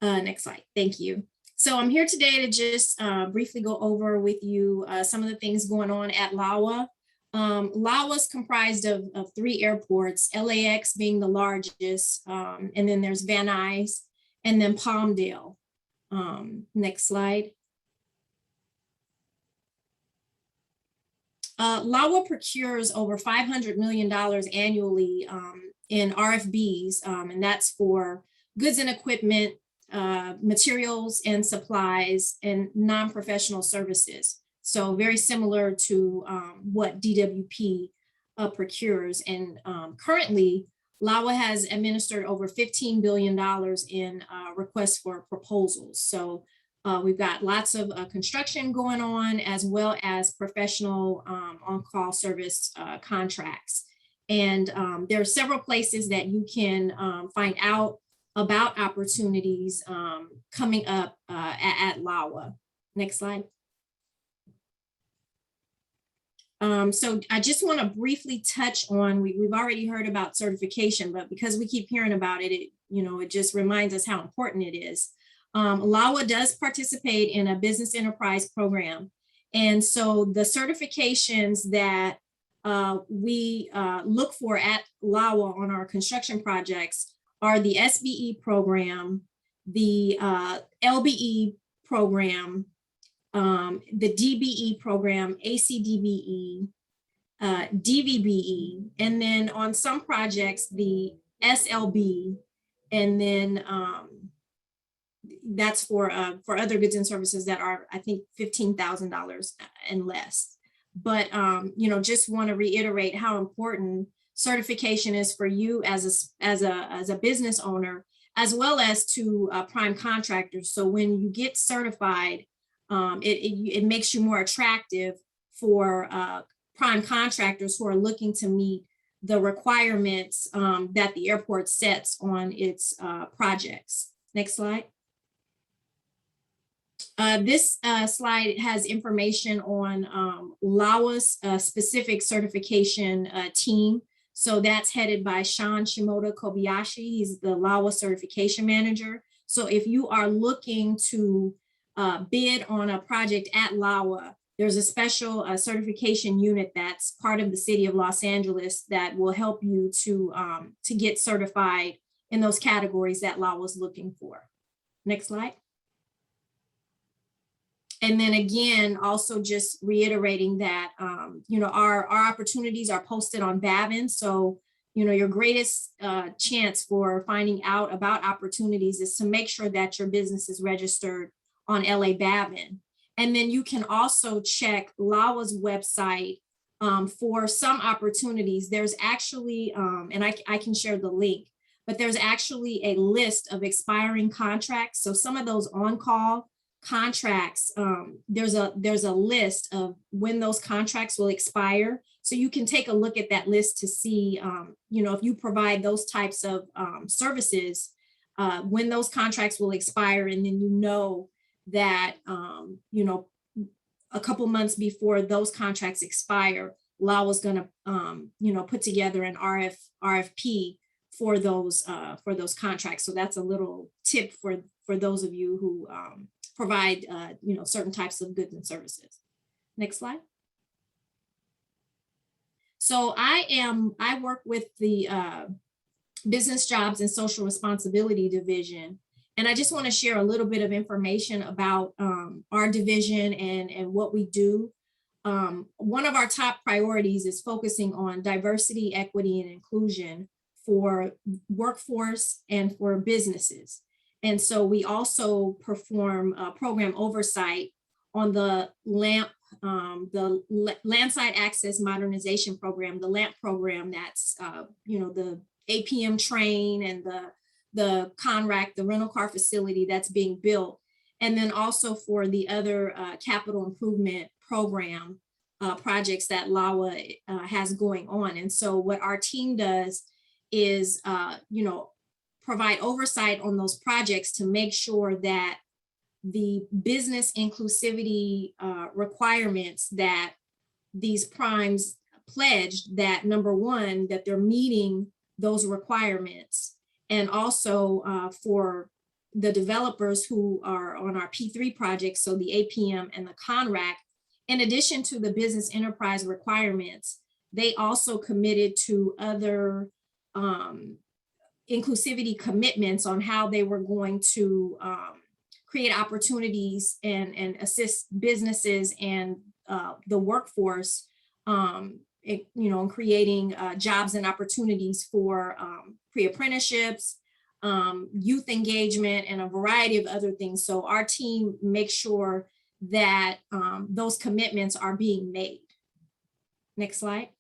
Next slide, thank you. So I'm here today to just briefly go over with you some of the things going on at LAWA. LAWA is comprised of 3 airports, LAX being the largest, and then there's Van Nuys, and then Palmdale. Next slide. LAWA procures over $500 million annually in RFPs, and that's for goods and equipment, materials and supplies, and non-professional services. So very similar to what DWP procures. And currently, LAWA has administered over $15 billion in requests for proposals. So we've got lots of construction going on, as well as professional on-call service contracts. And there are several places that you can find out about opportunities coming up at LAWA. Next slide. So I just want to briefly touch on, we've already heard about certification, but because we keep hearing about it, it just reminds us how important it is. LAWA does participate in a business enterprise program. And so the certifications that we look for at LAWA on our construction projects are the SBE program, the LBE program, the DBE program, ACDBE, DVBE, and then on some projects, the SLB, and then that's for other goods and services that are, I think, $15,000 and less. But, just want to reiterate how important certification is for you as a business owner, as well as to prime contractors. So when you get certified, it makes you more attractive for prime contractors who are looking to meet the requirements that the airport sets on its projects. Next slide. This slide has information on LAWA's specific certification team. So that's headed by Sean Shimoda Kobayashi. He's the LAWA certification manager. So if you are looking to bid on a project at LAWA, there's a special certification unit that's part of the city of Los Angeles that will help you to get certified in those categories that LAWA is looking for. Next slide. And then again, also just reiterating that, our opportunities are posted on Babin. So, your greatest chance for finding out about opportunities is to make sure that your business is registered on LA Babin. And then you can also check LAWA's website for some opportunities. There's actually, and I can share the link, but there's actually a list of expiring contracts. So some of those on-call contracts, there's a list of when those contracts will expire. So you can take a look at that list to see, if you provide those types of services, when those contracts will expire, and then that, a couple months before those contracts expire, LAWA is going to, put together an RFP for those contracts. So that's a little tip for those of you who provide, certain types of goods and services. Next slide. So I work with the Business Jobs and Social Responsibility Division. And I just want to share a little bit of information about our division and what we do. One of our top priorities is focusing on diversity, equity, and inclusion for workforce and for businesses. And so we also perform program oversight on the LAMP, the Landside Access Modernization Program, the LAMP program that's, the APM train and the CONRAC, the rental car facility that's being built. And then also for the other capital improvement program projects that LAWA has going on. And so what our team does is, provide oversight on those projects to make sure that the business inclusivity requirements that these primes pledged, that number one, that they're meeting those requirements. And also for the developers who are on our P3 projects, so the APM and the CONRAC, in addition to the business enterprise requirements, they also committed to other inclusivity commitments on how they were going to create opportunities and assist businesses and the workforce, in creating jobs and opportunities for pre-apprenticeships, youth engagement, and a variety of other things. So our team makes sure that those commitments are being made. Next slide.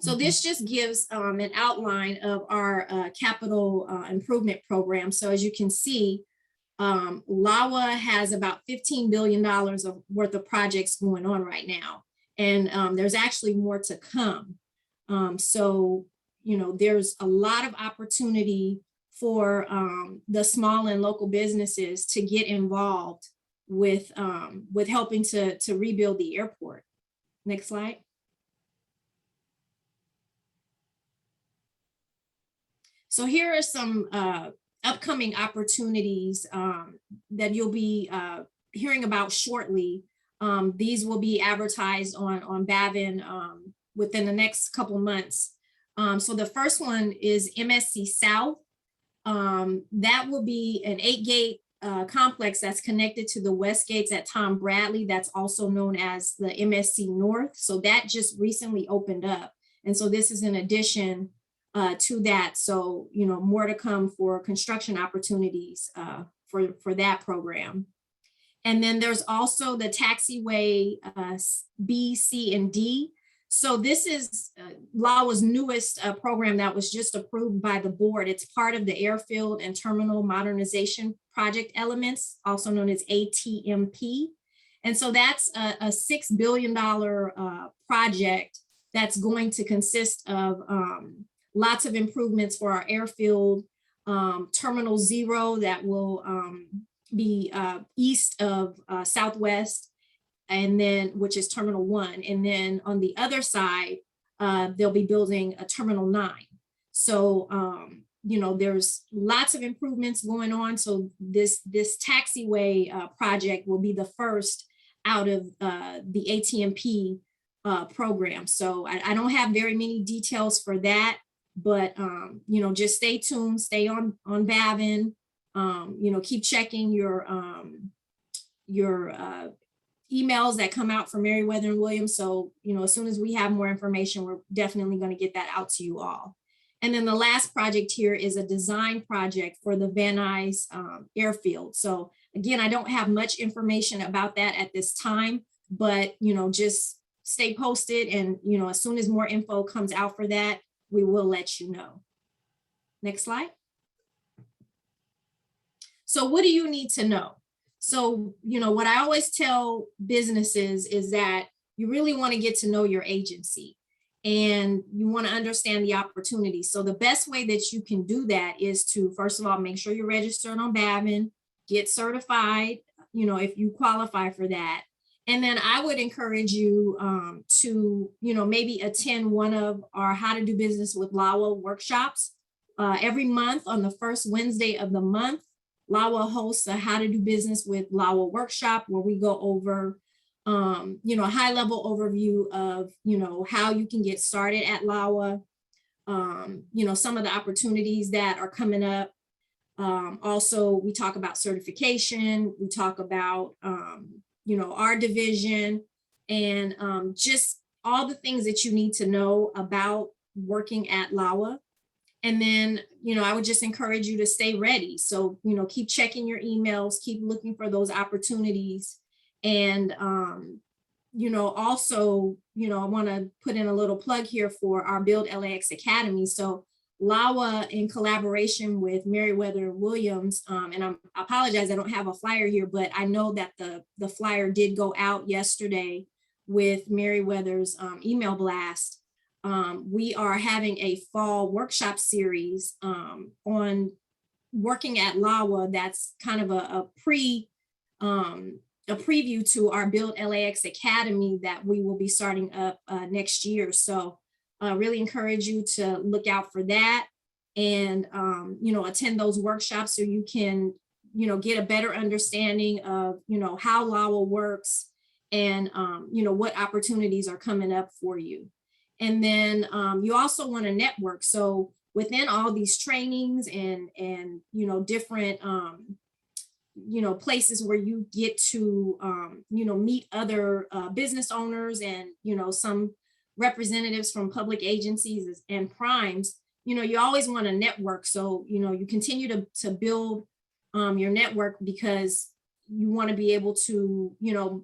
So this just gives an outline of our capital improvement program. So as you can see, LAWA has about $15 billion worth of projects going on right now. And there's actually more to come. So, there's a lot of opportunity for the small and local businesses to get involved with helping to rebuild the airport. Next slide. So here are some upcoming opportunities that you'll be hearing about shortly. These will be advertised on Bavin within the next couple months. So the first one is MSC South. That will be an 8-gate complex that's connected to the west gates at Tom Bradley. That's also known as the MSC North. So that just recently opened up. And so this is an addition to that. So, more to come for construction opportunities for that program. And then there's also the taxiway B, C, and D. So this is LAWA's newest program that was just approved by the board. It's part of the Airfield and Terminal Modernization Project Elements, also known as ATMP. And so that's a $6 billion project that's going to consist of lots of improvements for our airfield, Terminal 0 that will be east of Southwest, and then which is Terminal 1. And then on the other side, they'll be building a Terminal 9. So, there's lots of improvements going on. So this taxiway project will be the first out of the ATMP program. So I don't have very many details for that, but, just stay tuned, stay on Bavin, keep checking your emails that come out from Meriwether and Williams. So, as soon as we have more information, we're definitely going to get that out to you all. And then the last project here is a design project for the Van Nuys airfield. So again, I don't have much information about that at this time, but, just stay posted. And, as soon as more info comes out for that, we will let you know. Next slide. So what do you need to know? So, what I always tell businesses is that you really want to get to know your agency and you want to understand the opportunities. So the best way that you can do that is to, first of all, make sure you're registered on Bavin, get certified, if you qualify for that. And then I would encourage you to, maybe attend one of our How to Do Business with LAWA workshops. Every month on the first Wednesday of the month, LAWA hosts a How to Do Business with LAWA workshop where we go over, a high level overview of, how you can get started at LAWA, some of the opportunities that are coming up. Also, we talk about certification, we talk about, our division, and just all the things that you need to know about working at LAWA. And then, I would just encourage you to stay ready. So, keep checking your emails, keep looking for those opportunities. And, also, I want to put in a little plug here for our Build LAX Academy. So LAWA, in collaboration with Meriwether and Williams, and I apologize, I don't have a flyer here, but I know that the flyer did go out yesterday with Meriwether's email blast. We are having a fall workshop series on working at LAWA. That's kind of a preview to our Build LAX Academy that we will be starting up next year. So really encourage you to look out for that and, attend those workshops so you can, get a better understanding of, how LAWA works and, what opportunities are coming up for you. And then you also want to network. So within all these trainings and different, places where you get to, meet other business owners and, some representatives from public agencies and primes, you always want to network. So, you continue to build your network because you want to be able to,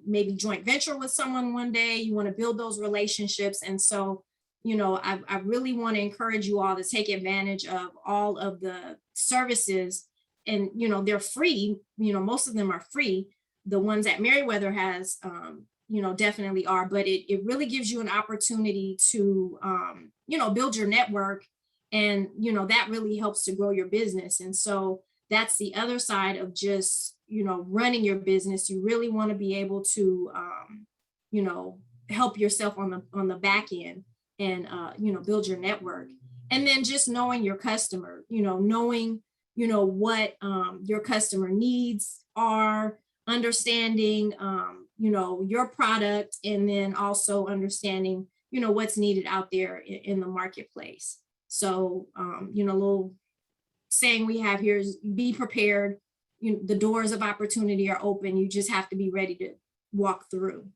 maybe joint venture with someone one day. You want to build those relationships. And so, I really want to encourage you all to take advantage of all of the services. And, they're free, most of them are free. The ones that Meriwether has, definitely are, but it really gives you an opportunity to, build your network And, that really helps to grow your business. And so that's the other side of just, running your business. You really want to be able to, help yourself on the back end and, build your network. And then just knowing your customer, knowing, what your customer needs are, understanding, your product, and then also understanding, what's needed out there in the marketplace. So, a little saying we have here is be prepared. The doors of opportunity are open. You just have to be ready to walk through.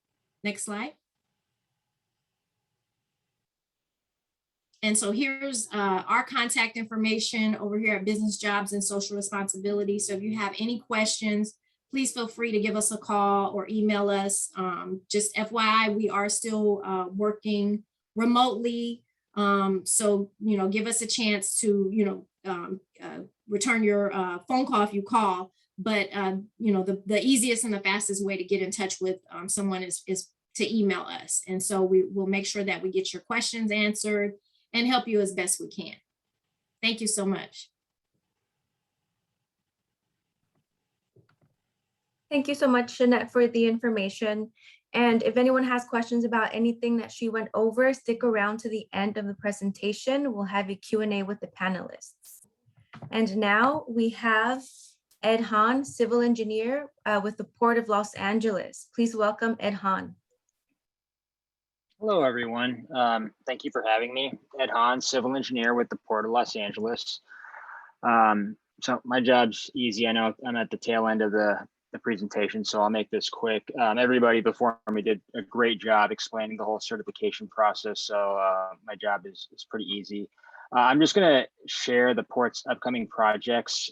Next slide. And so here's our contact information over here at Business Jobs and Social Responsibility. So if you have any questions, please feel free to give us a call or email us. Just FYI, we are still working remotely. So, give us a chance to, return your phone call if you call. But, the easiest and the fastest way to get in touch with someone is to email us. And so we will make sure that we get your questions answered and help you as best we can. Thank you so much. Thank you so much, Jeanette, for the information. And if anyone has questions about anything that she went over, stick around to the end of the presentation. We'll have a Q&A with the panelists. And now we have Ed Hahn, civil engineer with the Port of Los Angeles. Please welcome Ed Hahn. Hello, everyone. Thank you for having me. Ed Hahn, civil engineer with the Port of Los Angeles. So my job's easy. I know I'm at the tail end of the presentation, so I'll make this quick. Everybody before me did a great job explaining the whole certification process, so my job is pretty easy. I'm just going to share the Port's upcoming projects.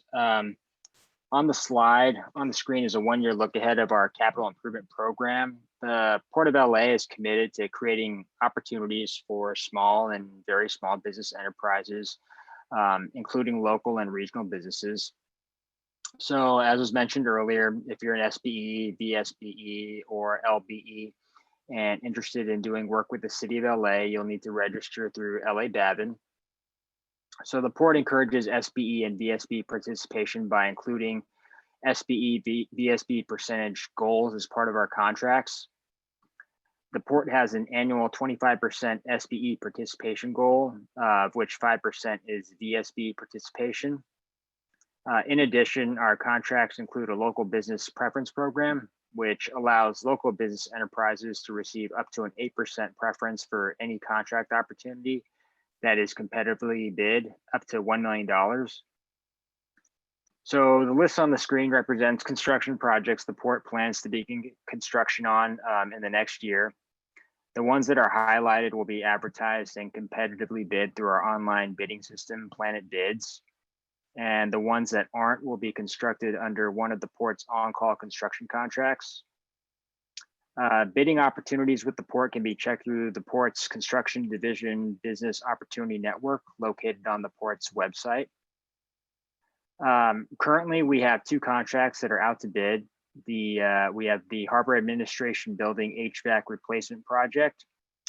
On the slide on the screen is a one-year look ahead of our capital improvement program. The Port of LA is committed to creating opportunities for small and very small business enterprises, including local and regional businesses. So as was mentioned earlier, if you're an SBE, VSBE, or LBE and interested in doing work with the city of LA, you'll need to register through LA Babin. So the Port encourages SBE and VSB participation by including SBE, VSB percentage goals as part of our contracts. The Port has an annual 25% SBE participation goal, of which 5% is VSB participation. In addition, our contracts include a local business preference program, which allows local business enterprises to receive up to an 8% preference for any contract opportunity that is competitively bid up to $1 million. So the list on the screen represents construction projects the Port plans to begin construction on in the next year. The ones that are highlighted will be advertised and competitively bid through our online bidding system, Planet Bids. And the ones that aren't will be constructed under one of the Port's on-call construction contracts. Bidding opportunities with the Port can be checked through the Port's Construction Division Business Opportunity Network located on the Port's website. Currently, we have two contracts that are out to bid. We have the Harbor Administration Building HVAC Replacement Project,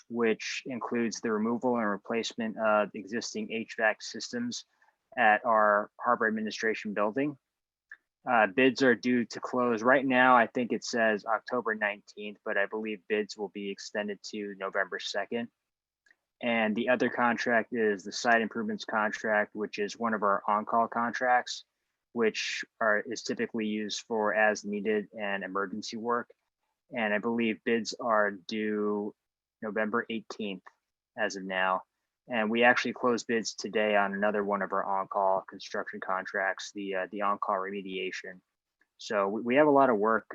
which includes the removal and replacement of existing HVAC systems at our Harbor Administration Building. Bids are due to close right now. I think it says October 19th, but I believe bids will be extended to November 2nd. And the other contract is the site improvements contract, which is one of our on-call contracts, which is typically used for as needed and emergency work. And I believe bids are due November 18th as of now. And we actually closed bids today on another one of our on-call construction contracts, the on-call remediation. So we have a lot of work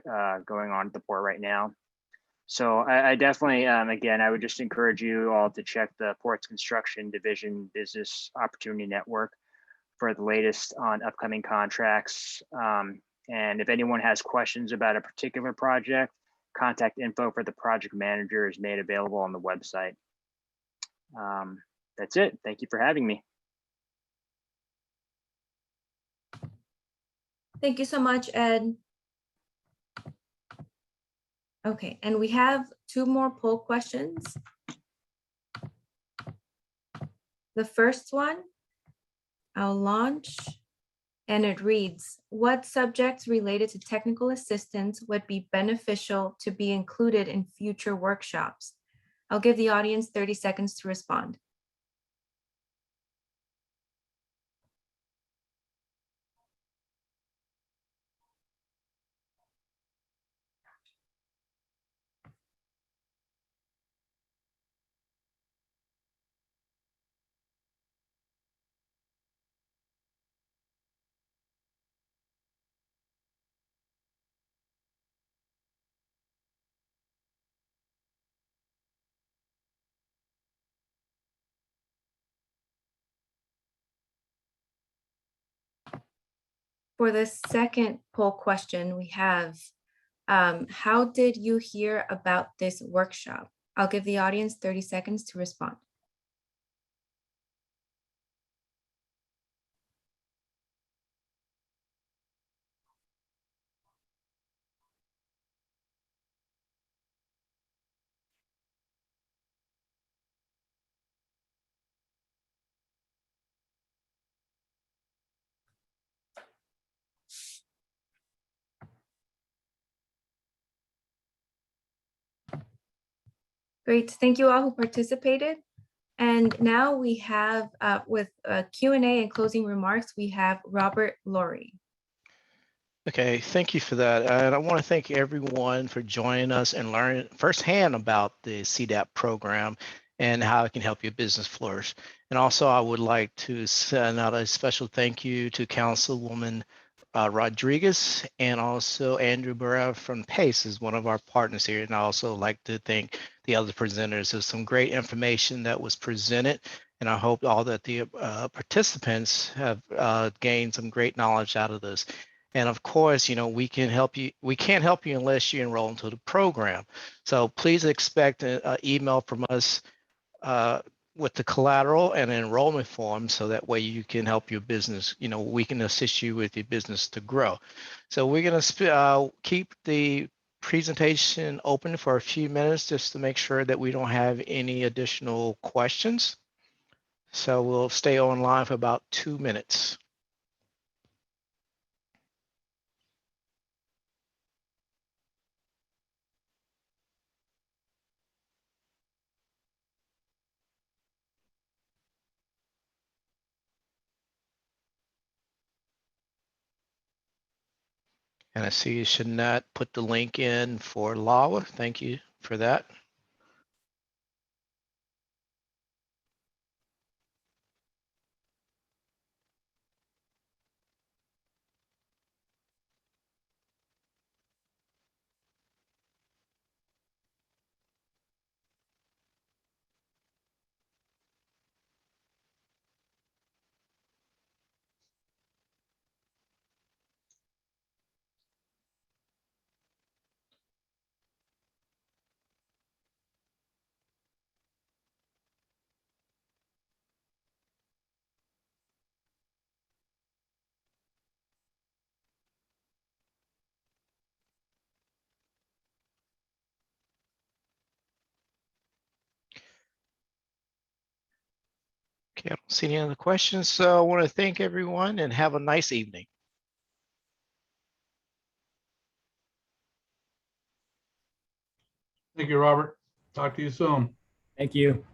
going on at the Port right now. So I definitely, again, I would just encourage you all to check the Port's Construction Division Business Opportunity Network for the latest on upcoming contracts. And if anyone has questions about a particular project, contact info for the project manager is made available on the website. That's it. Thank you for having me. Thank you so much, Ed. Okay, and we have two more poll questions. The first one I'll launch. And it reads, what subjects related to technical assistance would be beneficial to be included in future workshops? I'll give the audience 30 seconds to respond. For the second poll question, we have, how did you hear about this workshop? I'll give the audience 30 seconds to respond. Great, thank you all who participated. And now we have, with Q&A and closing remarks, we have Robert Laurie. Okay, thank you for that. And I want to thank everyone for joining us and learning firsthand about the CDAP program and how it can help your business flourish. And also, I would like to send out a special thank you to Councilwoman Rodriguez and also Andrew Barra from PACE is one of our partners here. And I also like to thank the other presenters. There's some great information that was presented. And I hope all that the participants have gained some great knowledge out of this. And of course, you know, we can't help you unless you enroll into the program. So please expect an email from us with the collateral and an enrollment form, so that way you can help your business, you know, we can assist you with your business to grow. So we're gonna keep the presentation open for a few minutes just to make sure that we don't have any additional questions. So we'll stay online for about 2 minutes. And I see Shanette put the link in for LAWA. Thank you for that. Okay, I don't see any other questions. So I want to thank everyone and have a nice evening. Thank you, Robert. Talk to you soon. Thank you.